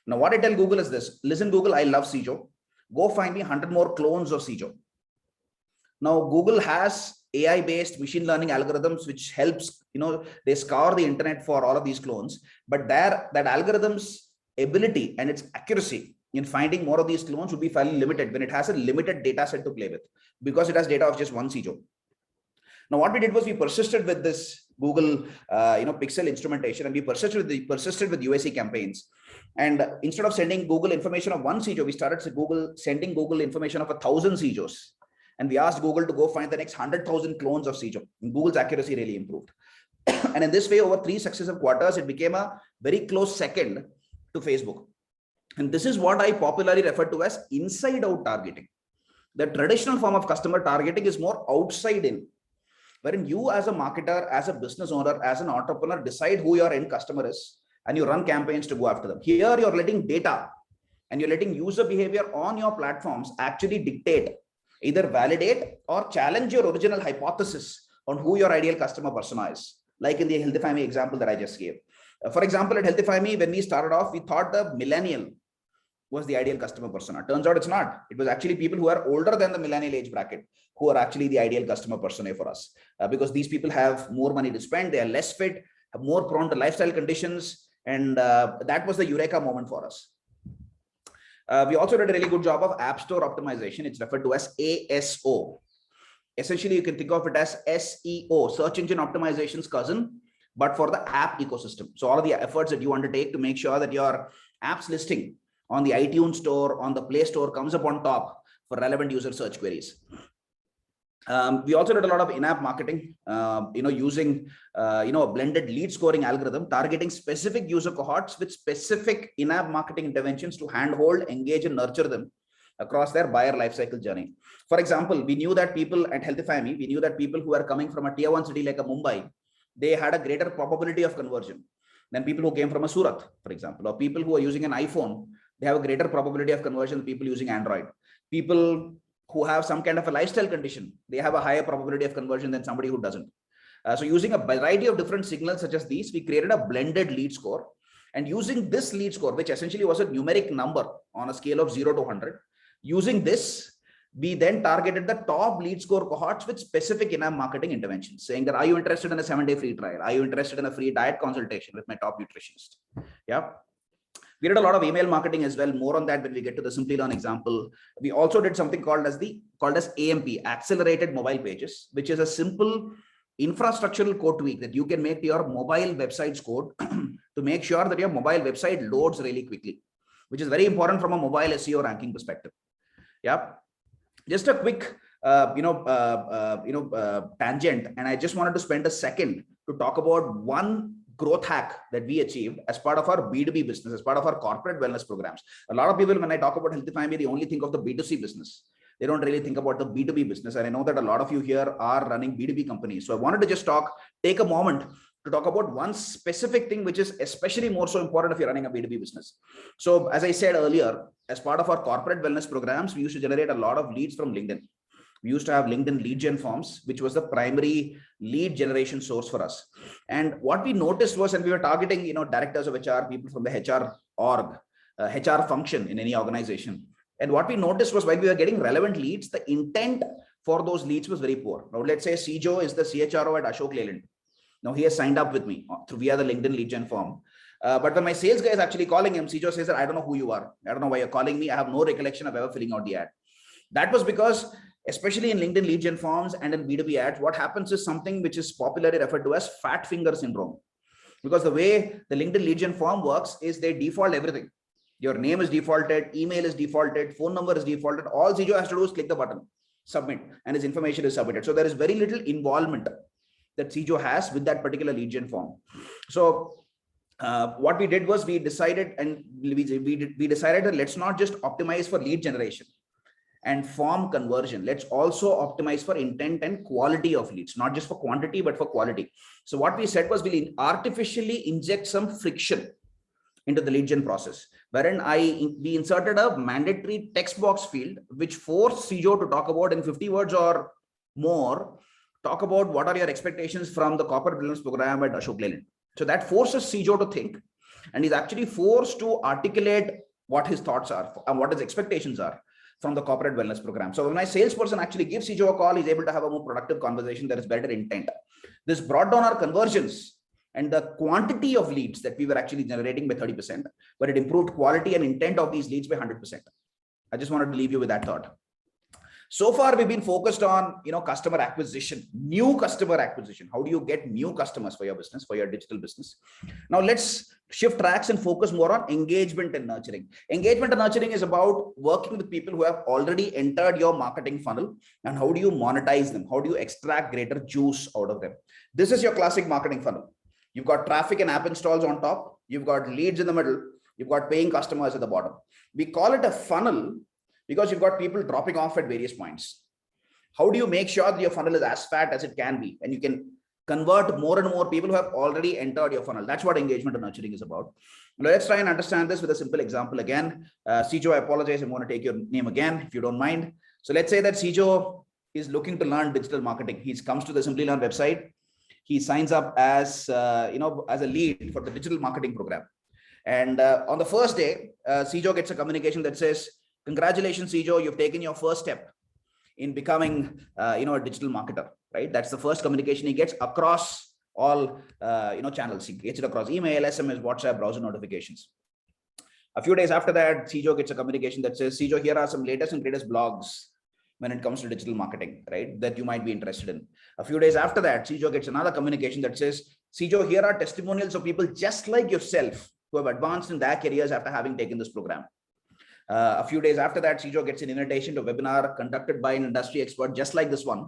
Now, what I tell Google is this: listen, Google, I love Sijo. Go find me 100 more clones of Sijo. Now, Google has AI-based machine learning algorithms, which helps, they scour the internet for all of these clones, but that algorithm's ability and its accuracy in finding more of these clones would be fairly limited when it has a limited data set to play with, because it has data of just one CISO. Now, what we did was we persisted with this Google, Pixel instrumentation, and we persisted with UAC campaigns. And instead of sending Google information of one CISO, we started sending Google information of 1,000 CISOs. And we asked Google to go find the next 100,000 clones of CISO. And Google's accuracy really improved. And in this way, over 3 successive quarters, it became a very close second to Facebook. And this is what I popularly refer to as inside-out targeting. The traditional form of customer targeting is more outside in, wherein you as a marketer, as a business owner, as an entrepreneur, decide who your end customer is, and you run campaigns to go after them. Here, you're letting data and you're letting user behavior on your platforms actually dictate, either validate or challenge your original hypothesis on who your ideal customer persona is. Like in the Healthify Me example that I just gave. For example, at Healthify Me, when we started off, we thought the millennial was the ideal customer persona. Turns out it's not. It was actually people who are older than the millennial age bracket who are actually the ideal customer persona for us, because these people have more money to spend, they are less fit, have more prone to lifestyle conditions, and that was the eureka moment for us. We also did a really good job of App Store optimization. It's referred to as ASO. Essentially, you can think of it as SEO, search engine optimization's cousin, but for the app ecosystem. So all of the efforts that you undertake to make sure that your app's listing on the iTunes store, on the Play Store comes up on top for relevant user search queries. We also did a lot of in-app marketing, using, a blended lead scoring algorithm, targeting specific user cohorts with specific in-app marketing interventions to handhold, engage, and nurture them across their buyer lifecycle journey. For example, we knew that people at Healthify Me, we knew that people who are coming from a tier 1 city like a Mumbai, they had a greater probability of conversion than people who came from a Surat, for example, or people who are using an iPhone, they have a greater probability of conversion than people using Android. People who have some kind of a lifestyle condition, they have a higher probability of conversion than somebody who doesn't. So using a variety of different signals such as these, we created a blended lead score. And using this lead score, which essentially was a numeric number on a scale of 0 to 100, using this, we then targeted the top lead score cohorts with specific in-app marketing interventions, saying that, are you interested in a 7-day free trial? Are you interested in a free diet consultation with my top nutritionist? Yeah. We did a lot of email marketing as well. More on that when we get to the Simply Learn example. We also did something called as AMP, Accelerated Mobile Pages, which is a simple infrastructural code tweak that you can make to your mobile website's code to make sure that your mobile website loads really quickly, which is very important from a mobile SEO ranking perspective. Yeah. Just a quick, tangent, and I just wanted to spend a second to talk about one growth hack that we achieved as part of our B2B business, as part of our corporate wellness programs. A lot of people, when I talk about Healthify Me, they only think of the B2C business. They don't really think about the B2B business. And I know that a lot of you here are running B2B companies. So I wanted to just take a moment to talk about one specific thing, which is especially more so important if you're running a B2B business. So as I said earlier, as part of our corporate wellness programs, we used to generate a lot of leads from LinkedIn. We used to have LinkedIn lead gen forms, which was the primary lead generation source for us. And what we noticed was, and we were targeting, directors of HR, people from the HR org, HR function in any organization. And what we noticed was, while we were getting relevant leads, the intent for those leads was very poor. Now, let's say CJO is the CHRO at Ashok Leyland. Now, he has signed up with me via the LinkedIn lead gen form. But when my sales guy is actually calling him, CJO says that, I don't know who you are. I don't know why you're calling me. I have no recollection of ever filling out the ad. That was because, especially in LinkedIn lead gen forms and in B2B ads, what happens is something which is popularly referred to as fat finger syndrome. Because the way the LinkedIn lead gen form works is they default everything. Your name is defaulted, email is defaulted, phone number is defaulted. All CJO has to do is click the button, submit, and his information is submitted. So there is very little involvement that CJO has with that particular lead gen form. So what we did was we decided that let's not just optimize for lead generation and form conversion. Let's also optimize for intent and quality of leads, not just for quantity, but for quality. So what we said was we'll artificially inject some friction into the lead gen process, wherein we inserted a mandatory text box field, which forced CJO to talk about in 50 words or more, talk about what are your expectations from the corporate wellness program at Ashok Leyland. So that forces CJO to think, and he's actually forced to articulate what his thoughts are and what his expectations are. from the corporate wellness program. So when my salesperson actually gives CJO a call, he's able to have a more productive conversation. There is better intent. This brought down our conversions and the quantity of leads that we were actually generating by 30%, but it improved quality and intent of these leads by 100%. I just wanted to leave you with that thought. So far, we've been focused on, customer acquisition, new customer acquisition. How do you get new customers for your business, for your digital business? Now let's shift tracks and focus more on engagement and nurturing. Engagement and nurturing is about working with people who have already entered your marketing funnel, and how do you monetize them? How do you extract greater juice out of them? This is your classic marketing funnel. You've got traffic and app installs on top. You've got leads in the middle. You've got paying customers at the bottom. We call it a funnel because you've got people dropping off at various points. How do you make sure that your funnel is as fat as it can be, and you can convert more and more people who have already entered your funnel? That's what engagement and nurturing is about. Now, let's try and understand this with a simple example again. Sijo, I apologize, I'm going to take your name again, if you don't mind. So let's say that Sijo is looking to learn digital marketing. He comes to the Simply Learn website. He signs up as, as a lead for the digital marketing program. And on the first day, Sijo gets a communication that says, "Congratulations, Sijo, you've taken your first step in becoming, a digital marketer," right? That's the first communication he gets across all, channels. He gets it across email, SMS, WhatsApp, browser notifications. A few days after that, Sijo gets a communication that says, "Sijo, here are some latest and greatest blogs when it comes to digital marketing, right, that you might be interested in." A few days after that, Sijo gets another communication that says, "Sijo, here are testimonials of people just like yourself who have advanced in their careers after having taken this program." A few days after that, Sijo gets an invitation to a webinar conducted by an industry expert just like this one,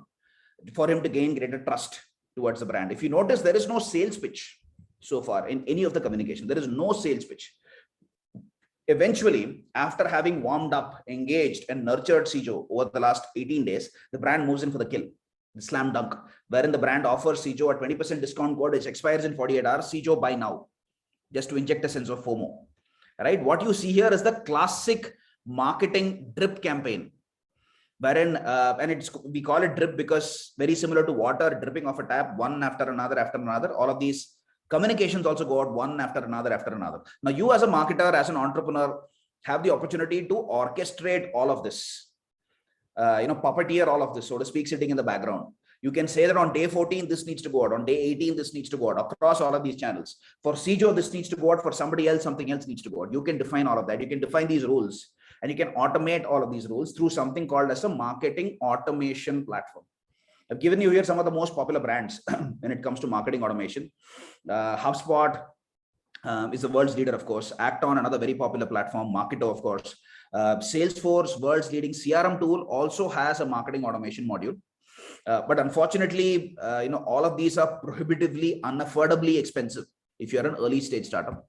for him to gain greater trust towards the brand. If you notice, there is no sales pitch so far in any of the communication. There is no sales pitch. Eventually, after having warmed up, engaged, and nurtured Sijo over the last 18 days, the brand moves in for the kill, the slam dunk, wherein the brand offers Sijo a 20% discount code, which expires in 48 hours. Sijo, buy now, just to inject a sense of FOMO. Right? What you see here is the classic marketing drip campaign, wherein, and we call it drip because very similar to water dripping off a tap, one after another after another. All of these communications also go out one after another after another. Now, you as a marketer, as an entrepreneur, have the opportunity to orchestrate all of this, puppeteer all of this, so to speak, sitting in the background. You can say that on day 14, this needs to go out. On day 18, this needs to go out across all of these channels. For Sijo, this needs to go out. For somebody else, something else needs to go out. You can define all of that. You can define these rules, and you can automate all of these rules through something called as a marketing automation platform. I've given you here some of the most popular brands when it comes to marketing automation. HubSpot is the world's leader, of course. Acton, another very popular platform. Marketo, of course. Salesforce, world's leading CRM tool, also has a marketing automation module. But unfortunately, all of these are prohibitively, unaffordably expensive if you're an early stage startup.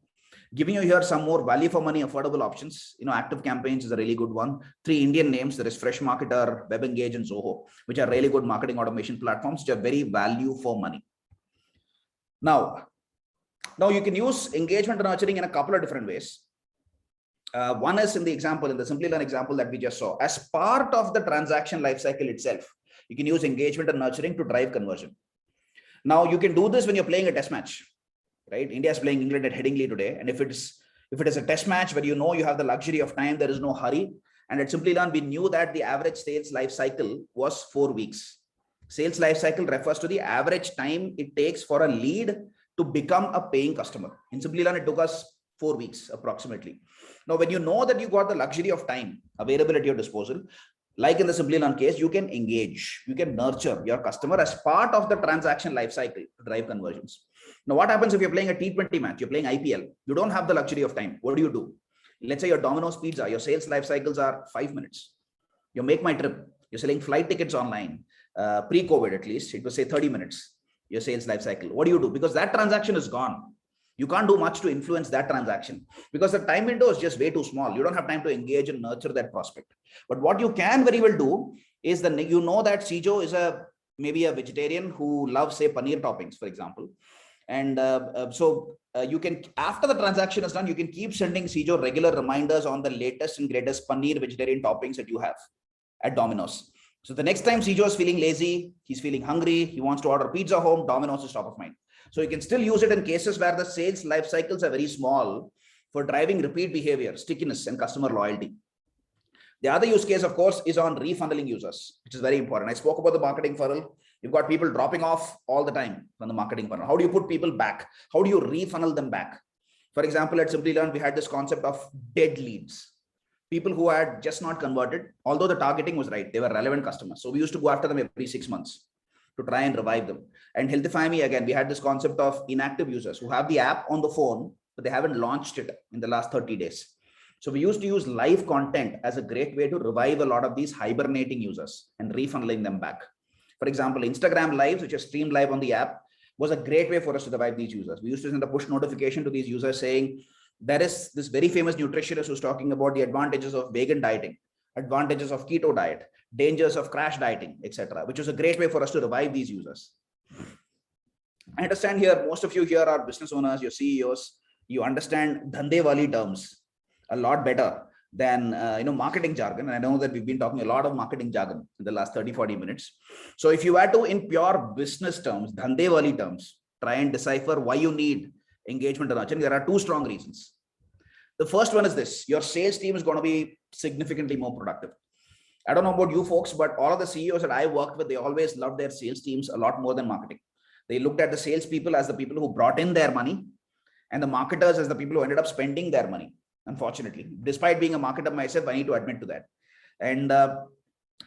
Giving you here some more value for money, affordable options. Active Campaigns is a really good one. 3 Indian names. There is Fresh Marketer, WebEngage, and Zoho, which are really good marketing automation platforms, which are very value for money. Now you can use engagement and nurturing in a couple of different ways. One is in the example, in the Simply Learn example that we just saw. As part of the transaction lifecycle itself, you can use engagement and nurturing to drive conversion. Now, you can do this when you're playing a test match, right? India is playing England at Headingley today. And if it is a test match where you have the luxury of time, there is no hurry. And at Simply Learn, we knew that the average sales life cycle was 4 weeks. Sales life cycle refers to the average time it takes for a lead to become a paying customer. In Simply Learn, it took us 4 weeks approximately. Now, when you know that you got the luxury of time available at your disposal, like in the Simply Learn case, you can engage, you can nurture your customer as part of the transaction lifecycle to drive conversions. Now, what happens if you're playing a T20 match, you're playing IPL, you don't have the luxury of time. What do? Let's say your Domino's Pizza, your sales life cycles are 5 minutes. You Make My Trip, you're selling flight tickets online, pre-COVID at least, it was say 30 minutes, your sales life cycle. What do? Because that transaction is gone. You can't do much to influence that transaction because the time window is just way too small. You don't have time to engage and nurture that prospect. But what you can very well do is that that Sijo is maybe a vegetarian who loves, say, paneer toppings, for example. And so you can, after the transaction is done, you can keep sending Sijo regular reminders on the latest and greatest paneer vegetarian toppings that you have at Domino's. So the next time Sijo is feeling lazy, he's feeling hungry, he wants to order pizza home, Domino's is top of mind. So you can still use it in cases where the sales life cycles are very small for driving repeat behavior, stickiness, and customer loyalty. The other use case, of course, is on refunneling users, which is very important. I spoke about the marketing funnel. You've got people dropping off all the time from the marketing funnel. How do you put people back? How do you refunnel them back? For example, at Simply Learn, we had this concept of dead leads. People who had just not converted, although the targeting was right, they were relevant customers. So we used to go after them every 6 months to try and revive them. And Healthify Me, again, we had this concept of inactive users who have the app on the phone, but they haven't launched it in the last 30 days. So we used to use live content as a great way to revive a lot of these hibernating users and refunneling them back. For example, Instagram Lives, which are streamed live on the app, was a great way for us to revive these users. We used to send a push notification to these users saying, there is this very famous nutritionist who's talking about the advantages of vegan dieting, advantages of keto diet, dangers of crash dieting, etc., which was a great way for us to revive these users. I understand here, most of you here are business owners, you're CEOs, you understand dhande wali terms a lot better than marketing jargon. And I know that we've been talking a lot of marketing jargon in the last 30-40 minutes. So if you were to, in pure business terms, dhande wali terms, try and decipher why you need engagement and nurturing, there are two strong reasons. The first one is this: your sales team is going to be significantly more productive. I don't know about you folks, but all of the CEOs that I worked with, they always loved their sales teams a lot more than marketing. They looked at the salespeople as the people who brought in their money and the marketers as the people who ended up spending their money. Unfortunately, despite being a marketer myself, I need to admit to that. And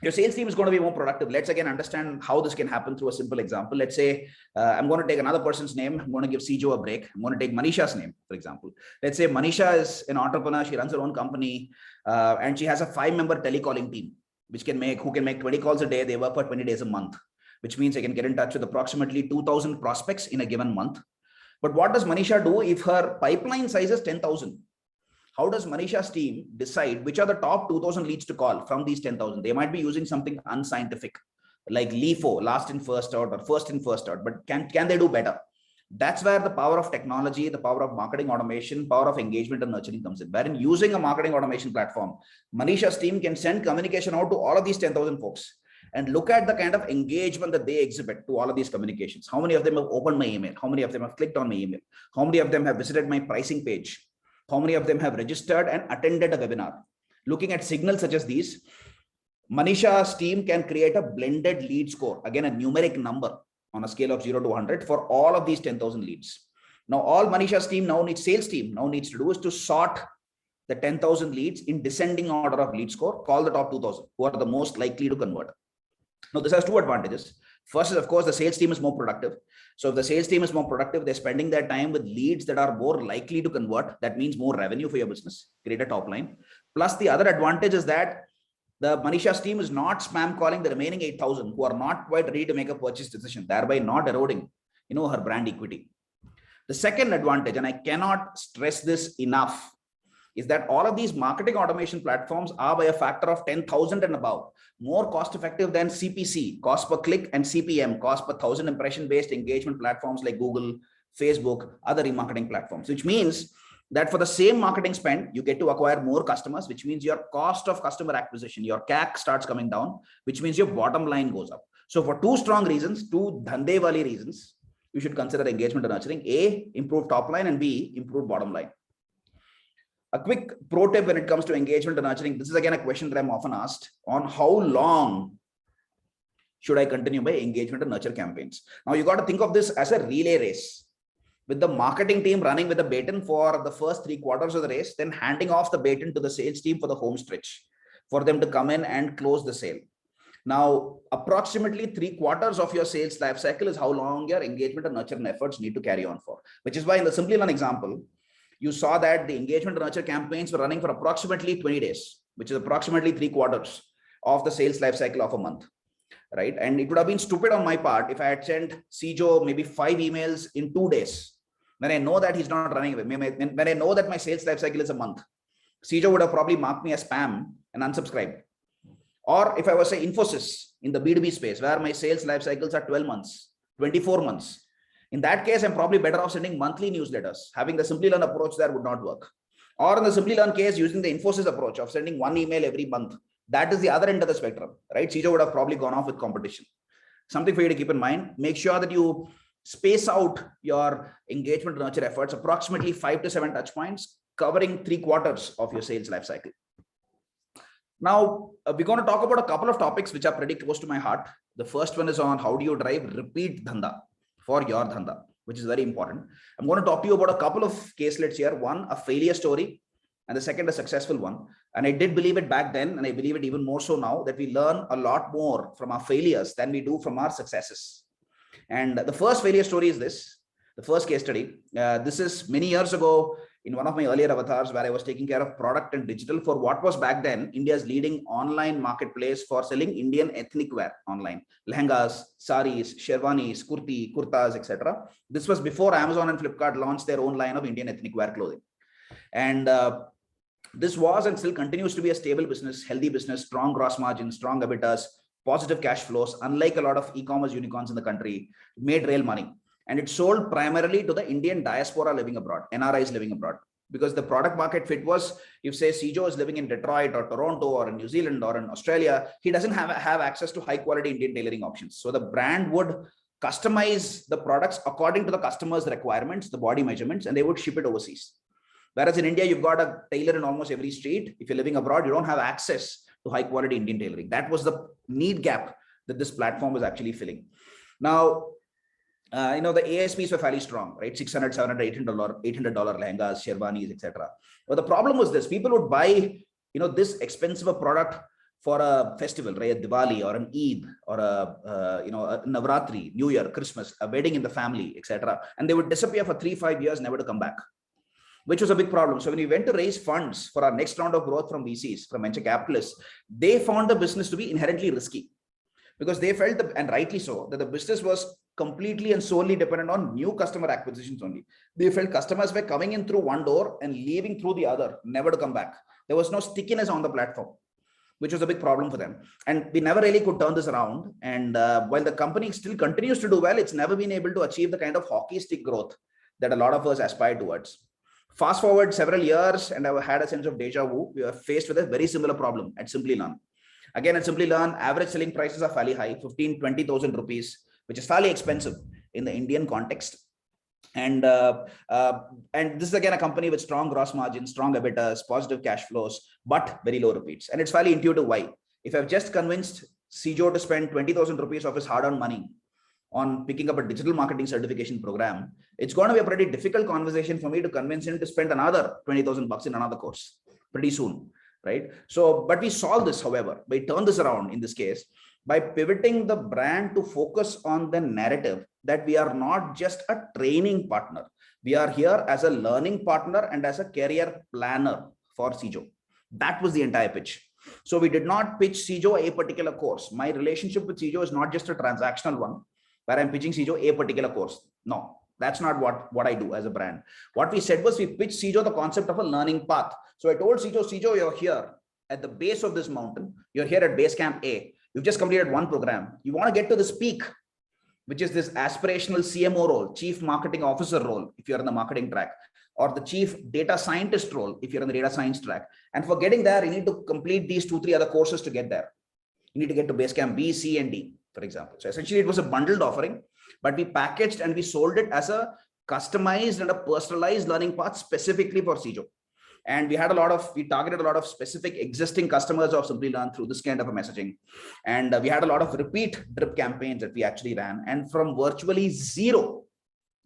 your sales team is going to be more productive. Let's again understand how this can happen through a simple example. Let's say I'm going to take another person's name. I'm going to give Sijo a break. I'm going to take Manisha's name, for example. Let's say Manisha is an entrepreneur. She runs her own company and she has a 5-member telecalling team, who can make 20 calls a day. They work for 20 days a month, which means they can get in touch with approximately 2,000 prospects in a given month. But what does Manisha do if her pipeline size is 10,000? How does Manisha's team decide which are the top 2,000 leads to call from these 10,000? They might be using something unscientific like LIFO, last in first out, or first in first out, but can they do better? That's where the power of technology, the power of marketing automation, power of engagement and nurturing comes in. Wherein using a marketing automation platform, Manisha's team can send communication out to all of these 10,000 folks and look at the kind of engagement that they exhibit to all of these communications. How many of them have opened my email? How many of them have clicked on my email? How many of them have visited my pricing page? How many of them have registered and attended a webinar? Looking at signals such as these, Manisha's team can create a blended lead score, again, a numeric number on a scale of 0 to 100 for all of these 10,000 leads. Now, all Manisha's team sales team needs to do is to sort the 10,000 leads in descending order of lead score, call the top 2,000 who are the most likely to convert. Now, this has two advantages. First is, of course, the sales team is more productive. So if the sales team is more productive, they're spending their time with leads that are more likely to convert. That means more revenue for your business, greater top line. Plus, the other advantage is that the Manisha's team is not spam calling the remaining 8,000 who are not quite ready to make a purchase decision, thereby not eroding, her brand equity. The second advantage, and I cannot stress this enough, is that all of these marketing automation platforms are by a factor of 10,000 and above more cost effective than CPC, cost per click, and CPM, cost per 1,000 impression based engagement platforms like Google, Facebook, other remarketing platforms, which means that for the same marketing spend, you get to acquire more customers, which means your cost of customer acquisition, your CAC starts coming down, which means your bottom line goes up. So for two strong reasons, two dhande wali reasons, you should consider engagement and nurturing. A, improve top line, and B, improve bottom line. A quick pro tip when it comes to engagement and nurturing. This is again a question that I'm often asked on how long should I continue my engagement and nurture campaigns. Now you got to think of this as a relay race with the marketing team running with the baton for the first 3 quarters of the race, then handing off the baton to the sales team for the home stretch for them to come in and close the sale. Now, approximately 3 quarters of your sales life cycle is how long your engagement and nurture efforts need to carry on for, which is why in the Simply Learn example, you saw that the engagement and nurture campaigns were running for approximately 20 days, which is approximately 3 quarters of the sales life cycle of a month, right? And it would have been stupid on my part if I had sent Sijo maybe 5 emails in 2 days. When I know that he's not running away, when I know that my sales life cycle is a month, Sijo would have probably marked me as spam and unsubscribed. Or if I was say Infosys in the B2B space, where my sales life cycles are 12 months, 24 months, in that case, I'm probably better off sending monthly newsletters. Having the Simply Learn approach there would not work. Or in the Simply Learn case, using the Infosys approach of sending 1 email every month. That is the other end of the spectrum, right? Sijo would have probably gone off with competition. Something for you to keep in mind. Make sure that you space out your engagement and nurture efforts, approximately 5 to 7 touch points, covering 3 quarters of your sales life cycle. Now, we're going to talk about a couple of topics which are pretty close to my heart. The first one is on how do you drive repeat dhanda for your dhanda, which is very important. I'm going to talk to you about a couple of caselets here. One, a failure story, and the second, a successful one. And I did believe it back then, and I believe it even more so now, that we learn a lot more from our failures than we do from our successes. And the first failure story is this, the first case study. This is many years ago in one of my earlier avatars, where I was taking care of product and digital for what was back then India's leading online marketplace for selling Indian ethnic wear online: lehengas, saris, sherwanis, kurti, kurtas, etc. This was before Amazon and Flipkart launched their own line of Indian ethnic wear clothing. And this was and still continues to be a stable business, healthy business, strong gross margins, strong EBITDAs, positive cash flows. Unlike a lot of e-commerce unicorns in the country, made real money. And it sold primarily to the Indian diaspora living abroad, NRIs living abroad, because the product market fit was, if say Sijo is living in Detroit or Toronto or in New Zealand or in Australia, he doesn't have access to high quality Indian tailoring options. So the brand would customize the products according to the customer's requirements, the body measurements, and they would ship it overseas. Whereas in India, you've got a tailor in almost every street. If you're living abroad, you don't have access to high quality Indian tailoring. That was the need gap that this platform was actually filling. Now, the ASPs were fairly strong, right? $600, $700, $800 lehengas, sherwanis, etc. But the problem was this: people would buy, this expensive a product for a festival, right? A Diwali or an Eid or a Navratri, New Year, Christmas, a wedding in the family, etc. And they would disappear for 3-5 years, never to come back, which was a big problem. So when we went to raise funds for our next round of growth from VCs, from venture capitalists, they found the business to be inherently risky, because they felt, and rightly so, that the business was completely and solely dependent on new customer acquisitions only. They felt customers were coming in through one door and leaving through the other, never to come back. There was no stickiness on the platform, which was a big problem for them. And we never really could turn this around. And while the company still continues to do well, it's never been able to achieve the kind of hockey stick growth that a lot of us aspire towards. Fast forward several years, and I had a sense of deja vu. We were faced with a very similar problem at Simplilearn. Again, at Simplilearn, average selling prices are fairly high, 15,000-20,000 rupees, which is fairly expensive in the Indian context. And this is again a company with strong gross margins, strong EBITDAs, positive cash flows, but very low repeats. And it's fairly intuitive why. If I've just convinced Sijo to spend 20,000 rupees of his hard-earned money on picking up a digital marketing certification program, it's going to be a pretty difficult conversation for me to convince him to spend another 20,000 bucks in another course pretty soon, right? So, but we solve this, however, we turn this around in this case by pivoting the brand to focus on the narrative that we are not just a training partner. We are here as a learning partner and as a career planner for Sijo. That was the entire pitch. So we did not pitch Sijo a particular course. My relationship with Sijo is not just a transactional one, where I'm pitching Sijo a particular course. No, that's not what I do as a brand. What we said was we pitched Sijo the concept of a learning path. So I told Sijo, you're here at the base of this mountain. You're here at base camp A. You've just completed one program. You want to get to this peak, which is this aspirational CMO role, chief marketing officer role, if you're in the marketing track, or the chief data scientist role, if you're in the data science track. And for getting there, you need to complete these 2-3 other courses to get there. You need to get to base camp B, C, and D, for example. So essentially it was a bundled offering, but we packaged and we sold it as a customized and a personalized learning path specifically for Sijo. And we targeted a lot of specific existing customers of Simplilearn through this kind of a messaging. And we had a lot of repeat drip campaigns that we actually ran. And from virtually zero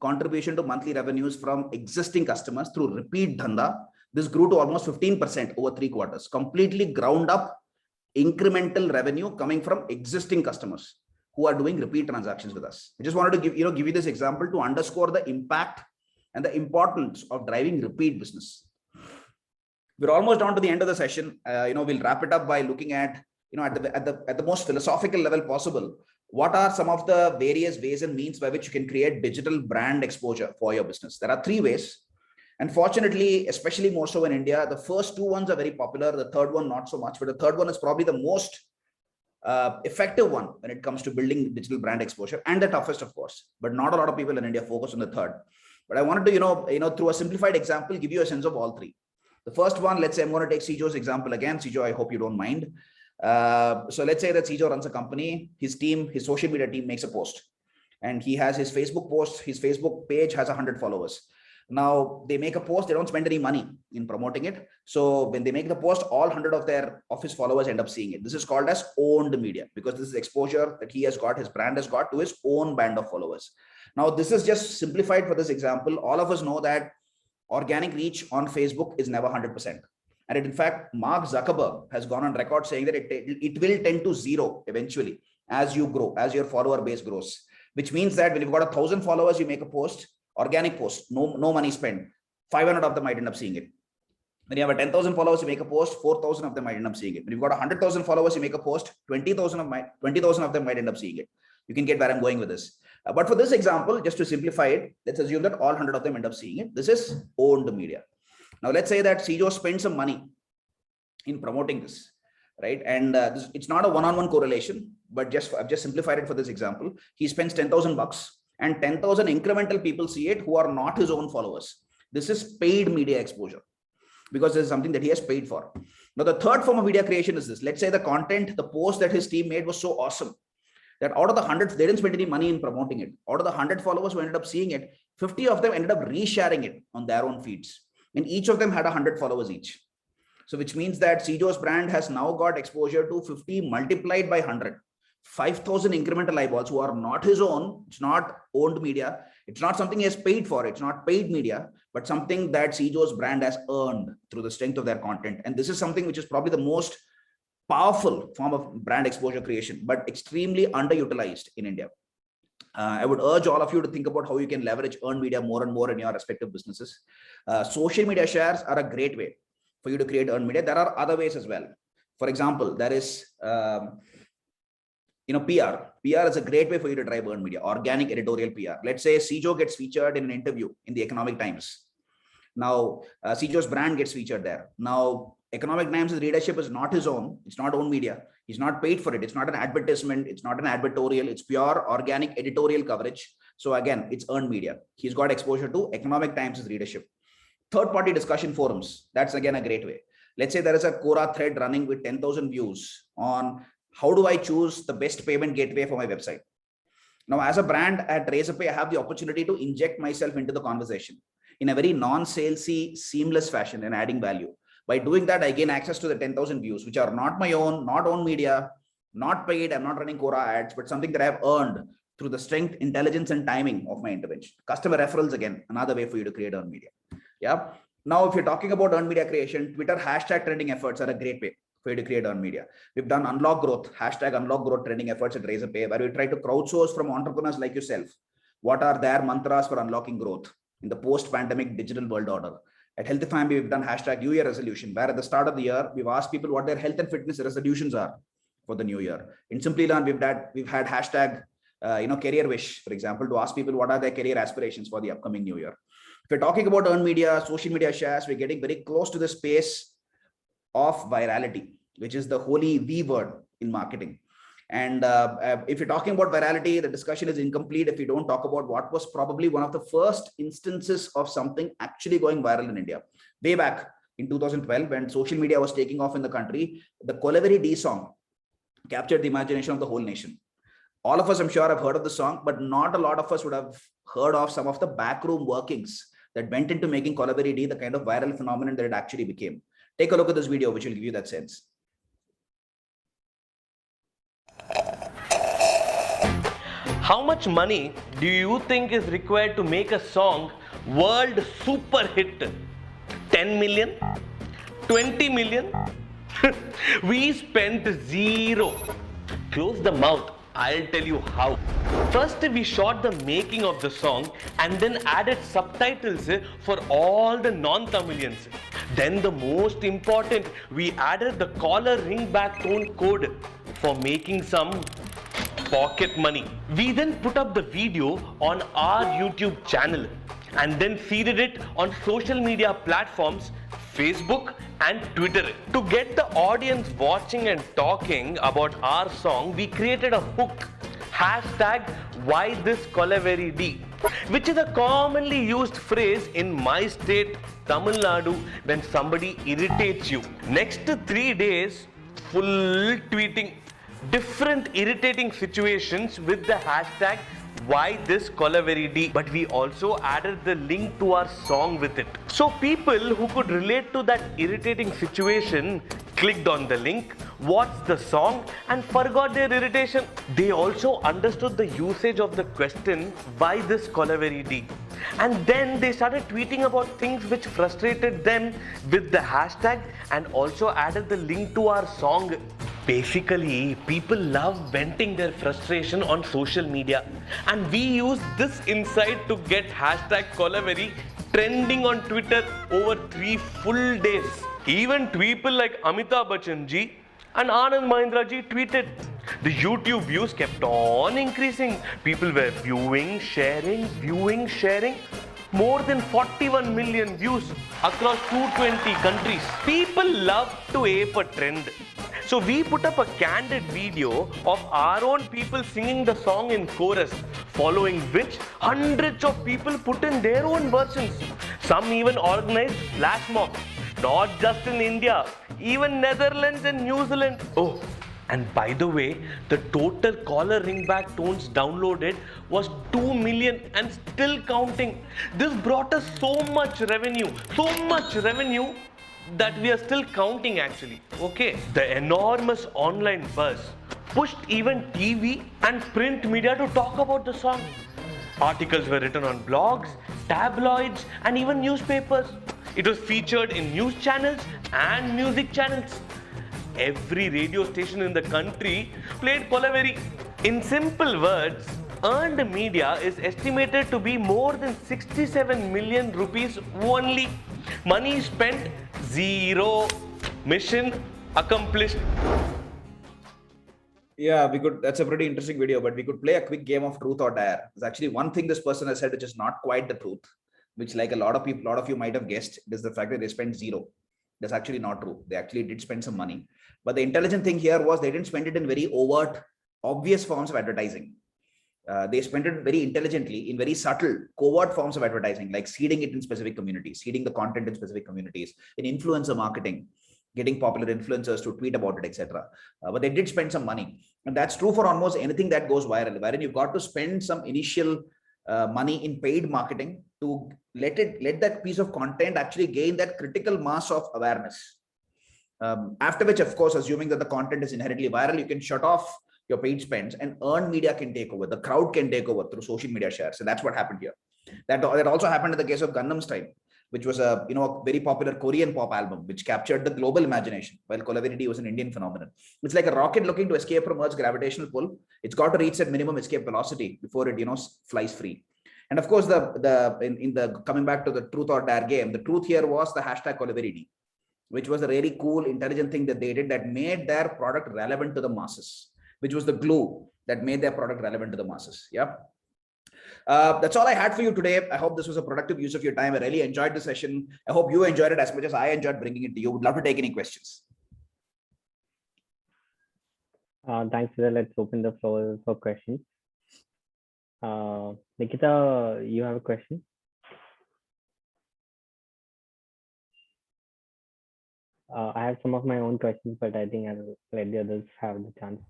contribution to monthly revenues from existing customers through repeat dhanda, this grew to almost 15% over 3 quarters, completely ground up incremental revenue coming from existing customers who are doing repeat transactions with us. I just wanted to give you this example to underscore the impact and the importance of driving repeat business. We're almost down to the end of the session. We'll wrap it up by looking at, at the most philosophical level possible, what are some of the various ways and means by which you can create digital brand exposure for your business. There are 3 ways. And fortunately, especially more so in India, the first 2 ones are very popular. The third one, not so much, but the third one is probably the most effective one when it comes to building digital brand exposure, and the toughest, of course. But not a lot of people in India focus on the third. But I wanted to, through a simplified example, give you a sense of all 3. The first one, let's say I'm going to take Sijo's example again. Sijo, I hope you don't mind. So let's say that Sijo runs a company, his team, his social media team makes a post, and he has his Facebook post, his Facebook page has 100 followers. Now they make a post, they don't spend any money in promoting it. So when they make the post, all 100 of his followers end up seeing it. This is called as owned media, because this is exposure that he has got, his brand has got to his own band of followers. Now this is just simplified for this example. All of us know that organic reach on Facebook is never 100%. And in fact, Mark Zuckerberg has gone on record saying that it will tend to zero eventually as you grow, as your follower base grows, which means that when you've got 1,000 followers, you make a post, organic post, no money spent, 500 of them might end up seeing it. When you have 10,000 followers, you make a post, 4,000 of them might end up seeing it. When you've got 100,000 followers, you make a post, 20,000 of them might end up seeing it. You can get where I'm going with this. But for this example, just to simplify it, let's assume that all 100 of them end up seeing it. This is owned media. Now let's say that CJO spends some money in promoting this, right? And it's not a one-on-one correlation, but I've just simplified it for this example. He spends 10,000 bucks and 10,000 incremental people see it who are not his own followers. This is paid media exposure, because this is something that he has paid for. Now, the third form of media creation is this. Let's say the content, the post that his team made was so awesome that out of the 100, they didn't spend any money in promoting it. Out of the 100 followers who ended up seeing it, 50 of them ended up resharing it on their own feeds. And each of them had 100 followers each. So which means that CJO's brand has now got exposure to 50 multiplied by 100. 5,000 incremental eyeballs who are not his own. It's not owned media. It's not something he has paid for. It's not paid media, but something that CJO's brand has earned through the strength of their content. And this is something which is probably the most powerful form of brand exposure creation, but extremely underutilized in India. I would urge all of you to think about how you can leverage earned media more and more in your respective businesses. Social media shares are a great way for you to create earned media. There are other ways as well. For example, there is PR. PR is a great way for you to drive earned media, organic editorial PR. Let's say CJO gets featured in an interview in the Economic Times. Now, CJO's brand gets featured there. Now, Economic Times' readership is not his own. It's not own media. He's not paid for it. It's not an advertisement. It's not an advertorial. It's pure organic editorial coverage. So again, it's earned media. He's got exposure to Economic Times' readership. Third-party discussion forums. That's again a great way. Let's say there is a Quora thread running with 10,000 views on how do I choose the best payment gateway for my website. Now, as a brand at Razorpay, I have the opportunity to inject myself into the conversation in a very non-salesy, seamless fashion and adding value. By doing that, I gain access to the 10,000 views, which are not my own, not own media, not paid. I'm not running Quora ads, but something that I've earned through the strength, intelligence, and timing of my intervention. Customer referrals, again, another way for you to create earned media. Yeah. Now, if you're talking about earned media creation, Twitter hashtag trending efforts are a great way for you to create earned media. We've done unlock growth, hashtag unlock growth trending efforts at Razorpay, where we try to crowdsource from entrepreneurs like yourself. What are their mantras for unlocking growth in the post-pandemic digital world order? At Healthy Family, we've done hashtag New Year resolution, where at the start of the year, we've asked people what their health and fitness resolutions are for the new year. In Simply Learn, we've had hashtag career wish, for example, to ask people what are their career aspirations for the upcoming new year. If we're talking about earned media, social media shares, we're getting very close to the space of virality, which is the holy V word in marketing. And if you're talking about virality, the discussion is incomplete if you don't talk about what was probably one of the first instances of something actually going viral in India. Way back in 2012, when social media was taking off in the country, the Kolaveri D song captured the imagination of the whole nation. All of us, I'm sure, have heard of the song, but not a lot of us would have heard of some of the backroom workings that went into making Kolaveri D the kind of viral phenomenon that it actually became. Take a look at this video, which will give you that sense. How much money do you think is required to make a song world super hit? 10 million? 20 million? We spent zero. Close the mouth. I'll tell you how. First, we shot the making of the song and then added subtitles for all the non-Tamilians. Then the most important, we added the collar ringback tone code for making some pocket money. We then put up the video on our YouTube channel and then seeded it on social media platforms, Facebook and Twitter. To get the audience watching and talking about our song, we created a hook, hashtag why this Kolaveri D, which is a commonly used phrase in my state, Tamil Nadu, when somebody irritates you. Next 3 days, full tweeting different irritating situations with the hashtag why this Kolaveridi, but we also added the link to our song with it. So people who could relate to that irritating situation clicked on the link, watched the song and forgot their irritation. They also understood the usage of the question, why this Kolaveridi? And then they started tweeting about things which frustrated them with the hashtag and also added the link to our song. Basically, people love venting their frustration on social media, and we use this insight to get hashtag Kolaveri trending on Twitter over 3 full days. Even people like Amitabh Bachchan ji and Anand Mahindra ji tweeted. The YouTube views kept on increasing. People were viewing, sharing. More than 41 million views across 220 countries. People love to ape a trend. So we put up a candid video of our own people singing the song in chorus, following which hundreds of people put in their own versions. Some even organized flash mobs, not just in India, even Netherlands and New Zealand. Oh, and by the way, the total caller ringback tones downloaded was 2 million and still counting. This brought us so much revenue that we are still counting actually. Okay, the enormous online buzz pushed even TV and print media to talk about the song. Articles were written on blogs, tabloids and even newspapers. It was featured in news channels and music channels. Every radio station in the country played Kolaveri. In simple words, earned media is estimated to be more than 67 million rupees only. Money spent, zero. Mission accomplished. Yeah, we could. That's a pretty interesting video, but we could play a quick game of truth or dare. There's actually one thing this person has said which is not quite the truth, which like a lot of you might have guessed, is the fact that they spent zero. That's actually not true. They actually did spend some money. But the intelligent thing here was they didn't spend it in very overt, obvious forms of advertising. They spent it very intelligently in very subtle, covert forms of advertising, like seeding it in specific communities, seeding the content in specific communities, in influencer marketing, getting popular influencers to tweet about it, etc. But they did spend some money. And that's true for almost anything that goes viral, wherein you've got to spend some initial money in paid marketing to let that piece of content actually gain that critical mass of awareness. After which, of course, assuming that the content is inherently viral, you can shut off your paid spends and earned media can take over. The crowd can take over through social media shares. And that's what happened here. That also happened in the case of Gangnam Style, which was a very popular Korean pop album, which captured the global imagination, while Kolaveri was an Indian phenomenon. It's like a rocket looking to escape from Earth's gravitational pull. It's got to reach that minimum escape velocity before it flies free. And of course, coming back to the truth or dare game, the truth here was the hashtag Kolaveri, which was a really cool, intelligent thing that they did that made their product relevant to the masses, which was the glue that made their product relevant to the masses. Yeah. That's all I had for you today. I hope this was a productive use of your time. I really enjoyed the session. I hope you enjoyed it as much as I enjoyed bringing it to you. Would love to take any questions. Thanks, Vidal. Let's open the floor for questions. Nikita, you have a question? I have some of my own questions, but I think I'll let the others have the chance.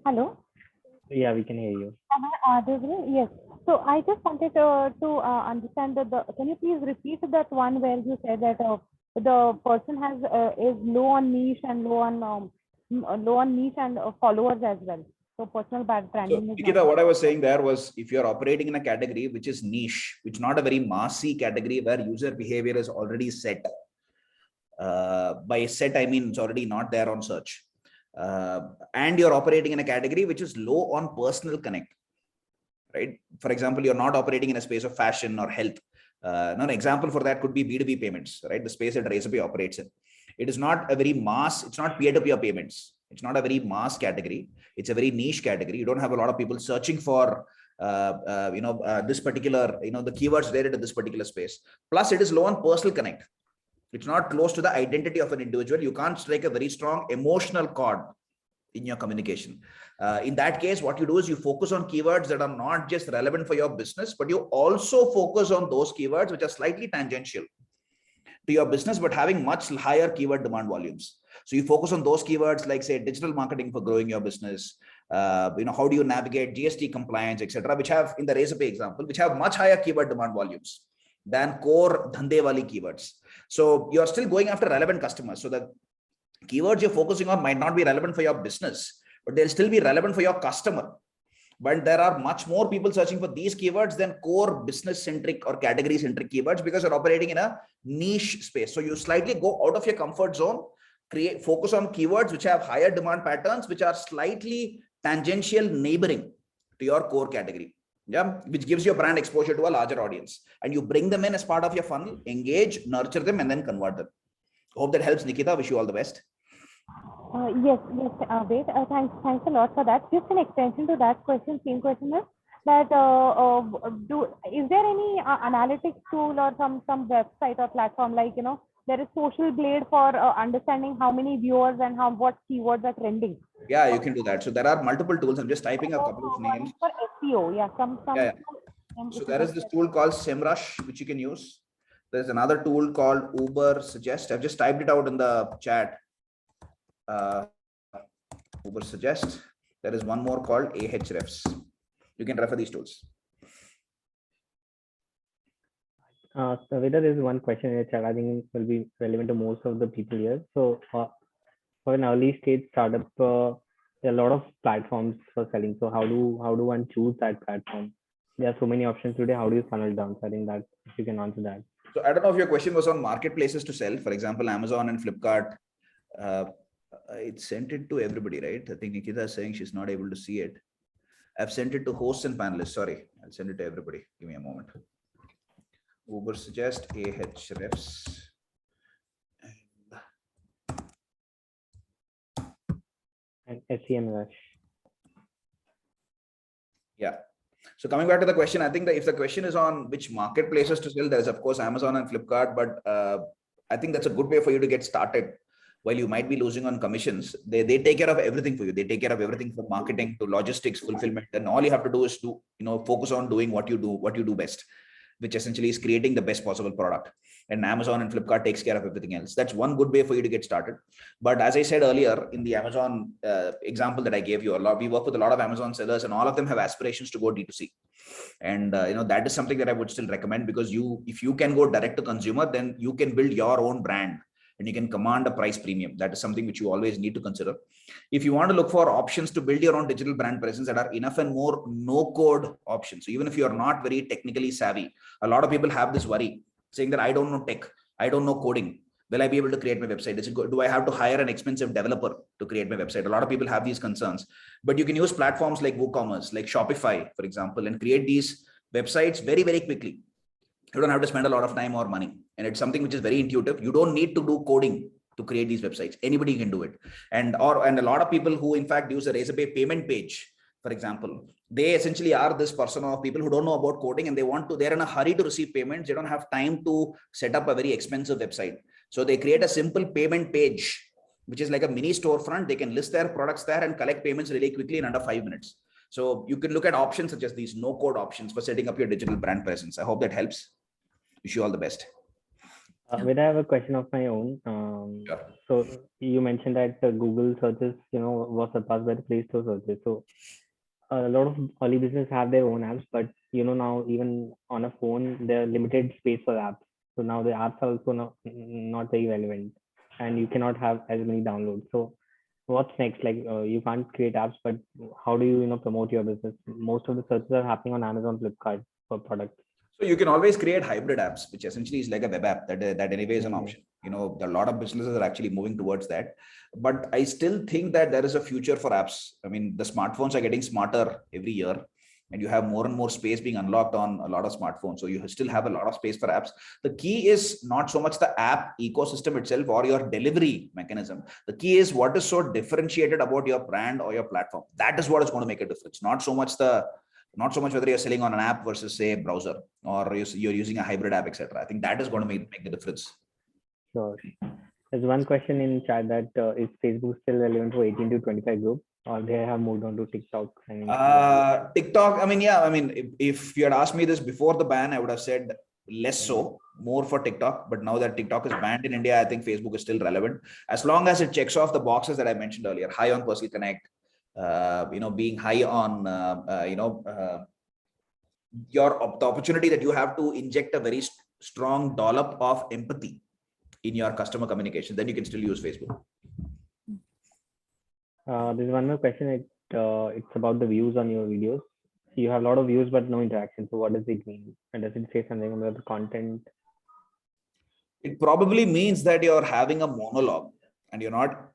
Hello. Yeah, we can hear you. Am I audible? Yes. So I just wanted to understand that can you please repeat that one where you said that the person is low on niche and low on niche and followers as well. So personal branding. So, Nikita, what I was saying there was, if you're operating in a category which is niche, which is not a very massy category where user behavior is already set. By set, I mean it's already not there on search. And you're operating in a category which is low on personal connect, right? For example, you're not operating in a space of fashion or health. An example for that could be B2B payments, right? The space that Razorpay operates in. It is not a very mass, it's not peer-to-peer payments. It's not a very mass category. It's a very niche category. You don't have a lot of people searching for, this particular, the keywords related to this particular space. Plus, it is low on personal connect. It's not close to the identity of an individual. You can't strike a very strong emotional chord in your communication. In that case, what you do is you focus on keywords that are not just relevant for your business, but you also focus on those keywords which are slightly tangential. to your business, but having much higher keyword demand volumes. So you focus on those keywords like, say, digital marketing for growing your business. How do you navigate GST compliance, etc., which have, in the Razorpay example, which have much higher keyword demand volumes than core dhande wali keywords. So you're still going after relevant customers. So the keywords you're focusing on might not be relevant for your business, but they'll still be relevant for your customer. But there are much more people searching for these keywords than core business centric or category centric keywords, because you're operating in a niche space. So you slightly go out of your comfort zone, focus on keywords which have higher demand patterns, which are slightly tangential neighboring to your core category. Yeah, which gives your brand exposure to a larger audience, and you bring them in as part of your funnel, engage, nurture them, and then convert them. Hope that helps, Nikita. Wish you all the best. Yes, Ved, thanks a lot for that. Just an extension to that question, same question is that is there any analytics tool or some website or platform, like, there is Social Blade for understanding how many viewers and what keywords are trending? Yeah, you can do that. So there are multiple tools. I'm just typing a couple of names. For SEO, yeah, some. Yeah. So there is this tool called SEMrush, which you can use. There's another tool called Uber Suggest. I've just typed it out in the chat. Uber Suggest. There is one more called Ahrefs. You can refer these tools. So there is one question in the chat I think will be relevant to most of the people here. So for an early stage startup, there are a lot of platforms for selling. So how do one choose that platform? There are so many options today. How do you funnel down? So I think that if you can answer that. So I don't know if your question was on marketplaces to sell, for example, Amazon and Flipkart. It sent it to everybody, right? I think Nikita is saying she's not able to see it. I've sent it to hosts and panelists. Sorry, I'll send it to everybody. Give me a moment. Uber Suggest, Ahrefs. And SEMrush. Yeah. So coming back to the question, I think that if the question is on which marketplaces to sell, there's of course Amazon and Flipkart, but I think that's a good way for you to get started. While you might be losing on commissions, they take care of everything for you. They take care of everything from marketing to logistics, fulfillment, and all you have to do is to focus on doing what you do best, which essentially is creating the best possible product. And Amazon and Flipkart takes care of everything else. That's one good way for you to get started. But as I said earlier, in the Amazon example that I gave you, we work with a lot of Amazon sellers, and all of them have aspirations to go D2C. And that is something that I would still recommend, because if you can go direct to consumer, then you can build your own brand and you can command a price premium. That is something which you always need to consider. If you want to look for options to build your own digital brand presence that are enough and more no-code options, so even if you are not very technically savvy, a lot of people have this worry saying that I don't know tech, I don't know coding. Will I be able to create my website? Do I have to hire an expensive developer to create my website? A lot of people have these concerns, but you can use platforms like WooCommerce, like Shopify, for example, and create these websites very, very quickly. You don't have to spend a lot of time or money. And it's something which is very intuitive. You don't need to do coding to create these websites. Anybody can do it. And a lot of people who in fact use a Razorpay payment page, for example, they essentially are this person of people who don't know about coding, and they're in a hurry to receive payments. They don't have time to set up a very expensive website. So they create a simple payment page, which is like a mini storefront. They can list their products there and collect payments really quickly in under 5 minutes. So you can look at options such as these no code options for setting up your digital brand presence. I hope that helps. Wish you all the best. I have a question of my own. Sure. So you mentioned that Google searches, was surpassed by the Play Store searches. So a lot of early business have their own apps, but now even on a phone, there are limited space for apps. So now the apps are also not very relevant, and you cannot have as many downloads. So what's next? Like you can't create apps, but how do you promote your business? Most of the searches are happening on Amazon, Flipkart for products. So you can always create hybrid apps, which essentially is like a web app that anyway is an option. A lot of businesses are actually moving towards that. But I still think that there is a future for apps. I mean, the smartphones are getting smarter every year, and you have more and more space being unlocked on a lot of smartphones. So you still have a lot of space for apps. The key is not so much the app ecosystem itself or your delivery mechanism. The key is what is so differentiated about your brand or your platform. That is what is going to make a difference. Not so much whether you're selling on an app versus say a browser, or you're using a hybrid app, etc. I think that is going to make the difference. Sure. There's one question in chat that is Facebook still relevant for 18 to 25 group, or they have moved on to TikTok? TikTok, if you had asked me this before the ban, I would have said less so, more for TikTok. But now that TikTok is banned in India, I think Facebook is still relevant as long as it checks off the boxes that I mentioned earlier: high on personal connect, being high on the opportunity that you have to inject a very strong dollop of empathy in your customer communication. Then you can still use Facebook. There's one more question. It's about the views on your videos. You have a lot of views but no interaction. So what does it mean? And does it say something about the content? It probably means that you're having a monologue and you're not,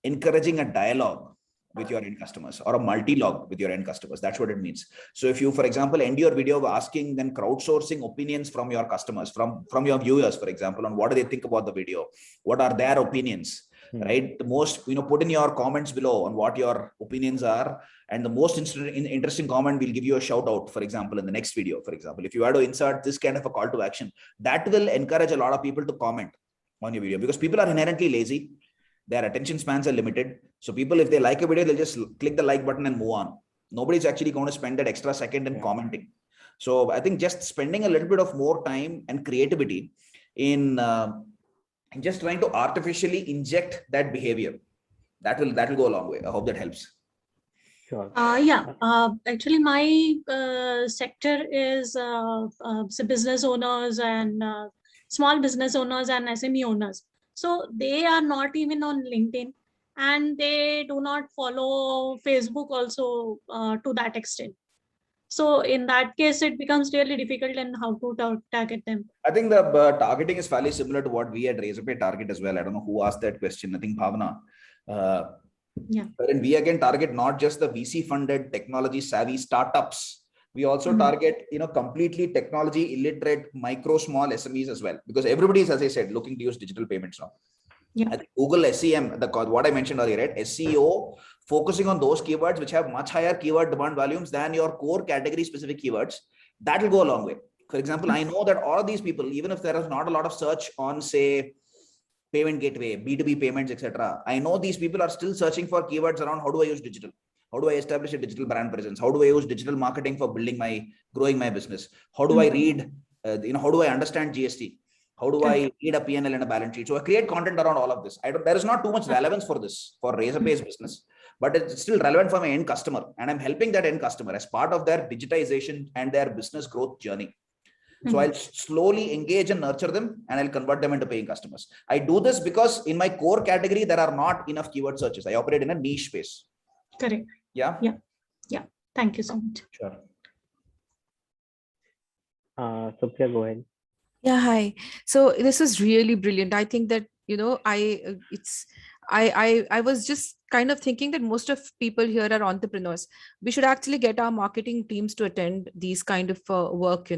encouraging a dialogue with your end customers, or a multi-log with your end customers. That's what it means. So if you, for example, end your video asking, then crowdsourcing opinions from your customers, from your viewers, for example, on what do they think about the video, what are their opinions, right? The most, put in your comments below on what your opinions are, and the most interesting comment will give you a shout out, for example, in the next video. For example, if you had to insert this kind of a call to action, that will encourage a lot of people to comment on your video, because people are inherently lazy. Their attention spans are limited. So people, if they like a video, they'll just click the like button and move on. Nobody's actually going to spend that extra second in commenting. So I think just spending a little bit of more time and creativity in just trying to artificially inject that behavior, that will go a long way. I hope that helps. Sure. Actually, my sector is business owners and small business owners and SME owners. So they are not even on LinkedIn, and they do not follow Facebook also to that extent. So in that case, it becomes really difficult in how to target them. I think the targeting is fairly similar to what we at Razorpay target as well. I don't know who asked that question. I think Bhavna. Wherein we again target not just the VC funded technology savvy startups. We also target, completely technology illiterate micro small SMEs as well, because everybody is, as I said, looking to use digital payments now. I think Google SEM, what I mentioned earlier, right? SEO, focusing on those keywords which have much higher keyword demand volumes than your core category specific keywords, that will go a long way. For example, I know that all of these people, even if there is not a lot of search on, say, payment gateway, B2B payments, etc., I know these people are still searching for keywords around how do I use digital? How do I establish a digital brand presence? How do I use digital marketing for growing my business? How do I read, how do I understand GST? How do I read a P&L and a balance sheet? So I create content around all of this. There is not too much relevance for this, for Razorpay's business, but it's still relevant for my end customer. And I'm helping that end customer as part of their digitization and their business growth journey. So I'll slowly engage and nurture them, and I'll convert them into paying customers. I do this because in my core category, there are not enough keyword searches. I operate in a niche space. Correct. Yeah. Thank you so much. Sure. Supriya, go ahead. Yeah, hi. So this is really brilliant. I think that, I was just kind of thinking that most of people here are entrepreneurs. We should actually get our marketing teams to attend these kind of work,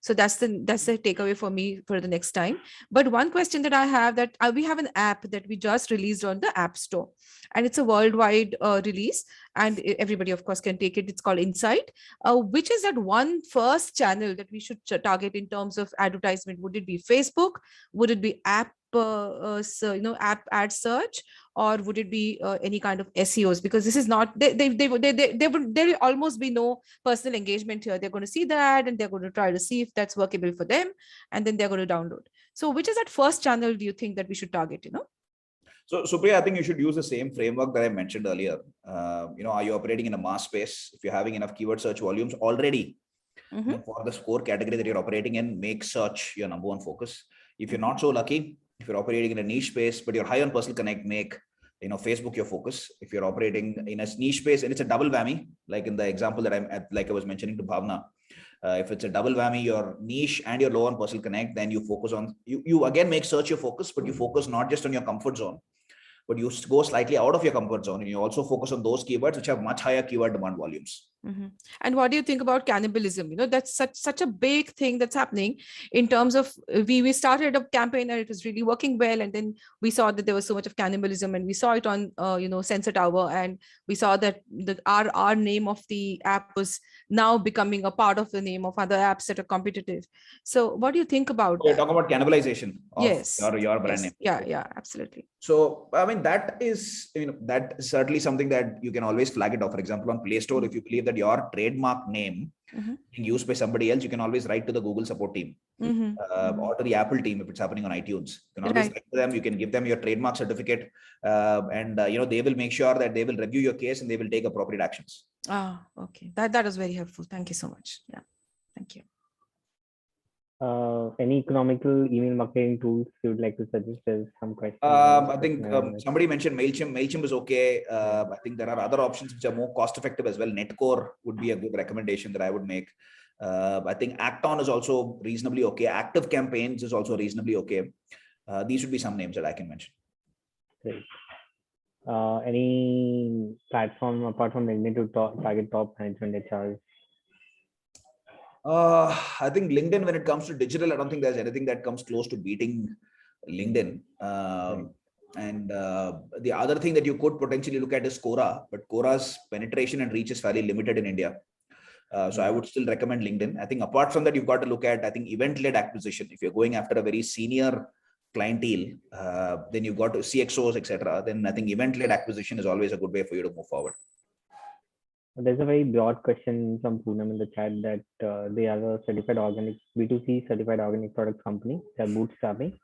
So that's the takeaway for me for the next time. But one question that I have, that we have an app that we just released on the App Store, and it's a worldwide release, and everybody of course can take it. It's called Insight. Which is that one first channel that we should target in terms of advertisement? Would it be Facebook? Would it be app ad search, or would it be any kind of SEOs? Because this is not, there will almost be no personal engagement here. They're going to see the ad and they're going to try to see if that's workable for them, and then they're going to download. So which is that first channel do you think that we should target? So Supriya, I think you should use the same framework that I mentioned earlier. Are you operating in a mass space? If you're having enough keyword search volumes already, for the core category that you're operating in, make search your number one focus. If you're not so lucky, if you're operating in a niche space, but you're high on personal connect, make Facebook your focus. If you're operating in a niche space, and it's a double whammy, like in the example that I was mentioning to Bhavna, if it's a double whammy, your niche and your low on personal connect, then you focus on, you again make search your focus, but you focus not just on your comfort zone, but you go slightly out of your comfort zone, and you also focus on those keywords which have much higher keyword demand volumes. And what do you think about cannibalism? That's such a big thing that's happening in terms of, we started a campaign and it was really working well, and then we saw that there was so much of cannibalism, and we saw it on Sensor Tower, and we saw that our name of the app was now becoming a part of the name of other apps that are competitive. So what do you think about that? Talk about cannibalization of your brand name. Yeah, absolutely. So I mean, that is that is certainly something that you can always flag it off. For example, on Play Store, if you believe that that your trademark name Mhm. being used by somebody else, you can always write to the Google support team. Mhm. Or to the Apple team if it's happening on iTunes. You can always Right. write to them. You can give them your trademark certificate, and they will make sure that they will review your case and they will take appropriate actions. Ah, okay. That was very helpful. Thank you so much. Yeah. Thank you. Any economical email marketing tools you would like to suggest? There's some question. I think somebody mentioned MailChimp. MailChimp is okay. I think there are other options which are more cost effective as well. Netcore would be a good recommendation that I would make. I think Acton is also reasonably okay. Active Campaigns is also reasonably okay. These would be some names that I can mention. Great. Any platform apart from LinkedIn to target top management HRs? I think LinkedIn, when it comes to digital, I don't think there's anything that comes close to beating LinkedIn. And the other thing that you could potentially look at is Quora, but Quora's penetration and reach is fairly limited in India. So I would still recommend LinkedIn. I think apart from that, you've got to look at, I think, event-led acquisition. If you're going after a very senior clientele, then you've got to CXOs, etc. Then I think event-led acquisition is always a good way for you to move forward. There's a very broad question from Poonam in the chat that they are a certified organic B2C certified organic product company. They're bootstrapping.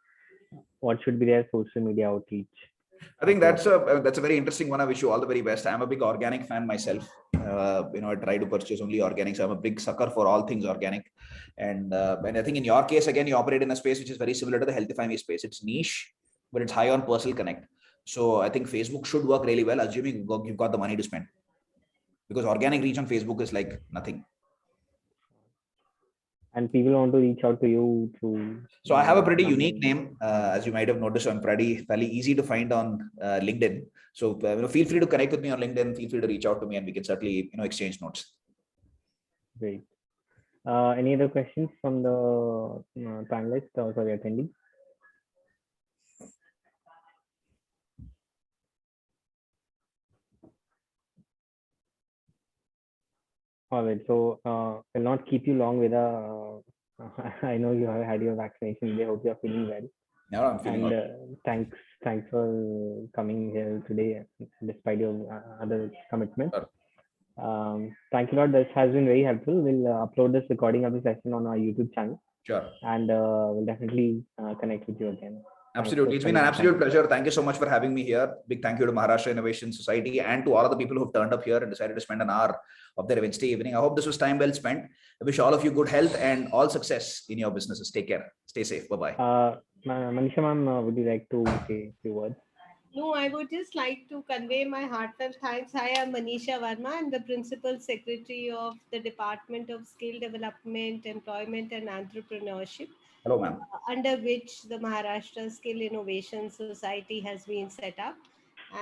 What should be their social media outreach? I think that's a very interesting one. I wish you all the very best. I'm a big organic fan myself. I try to purchase only organic. So I'm a big sucker for all things organic. And I think in your case, again, you operate in a space which is very similar to the Healthify Me space. It's niche, but it's high on personal connect. So I think Facebook should work really well, assuming you've got the money to spend. Because organic reach on Facebook is like nothing. And people want to reach out to you through. So I have a pretty unique name, as you might have noticed. I'm fairly easy to find on LinkedIn. So feel free to connect with me on LinkedIn. Feel free to reach out to me, and we can certainly exchange notes. Great. Any other questions from the panelists or sorry attendees? All right. So I'll not keep you long with a. I know you have had your vaccination. I hope you're feeling well. No, I'm feeling and well. Thanks for coming here today despite your other commitments. Sure. Thank you a lot. This has been very helpful. We'll upload this recording of the session on our YouTube channel. Sure. And we'll definitely connect with you again. Absolutely. It's been an absolute pleasure. Thank you so much for having me here. Big thank you to Maharashtra Innovation Society and to all of the people who've turned up here and decided to spend an hour of their Wednesday evening. I hope this was time well spent. I wish all of you good health and all success in your businesses. Take care. Stay safe. Bye-bye. Manisha ma'am, would you like to say a few words? No, I would just like to convey my heartfelt thanks. I am Manisha Verma. I'm the Principal Secretary of the Department of Skill Development, Employment and Entrepreneurship. Hello, ma'am. Under which the Maharashtra Skill Innovation Society has been set up.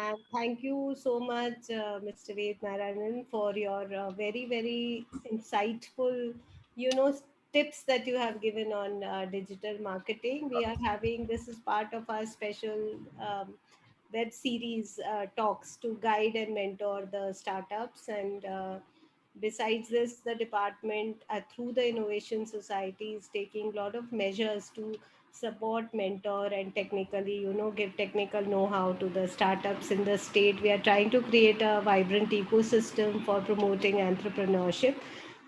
And thank you so much, Mr. Vedanarayanan, for your very, very insightful, tips that you have given on digital marketing. We are having, this is part of our special web series talks to guide and mentor the startups. And besides this, the department through the Innovation Society is taking a lot of measures to support, mentor, and technically, give technical know-how to the startups in the state. We are trying to create a vibrant ecosystem for promoting entrepreneurship.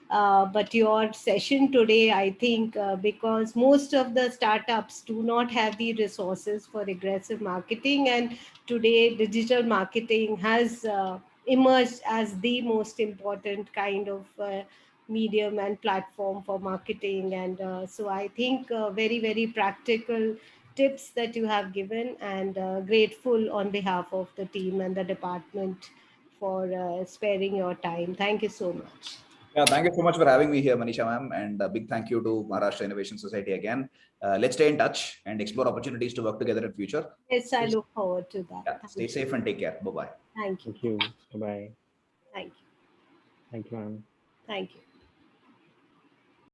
But your session today, I think, because most of the startups do not have the resources for aggressive marketing, and today digital marketing has emerged as the most important kind of medium and platform for marketing. And so I think very, very practical tips that you have given, and grateful on behalf of the team and the department for sparing your time. Thank you so much. Yeah, thank you so much for having me here, Manisha ma'am, and a big thank you to Maharashtra Innovation Society again. Let's stay in touch and explore opportunities to work together in future. Yes, I look forward to that. Yeah, stay safe and take care. Bye-bye. Thank you. Thank you. Bye-bye. Thank you. Thank you, ma'am. Thank you.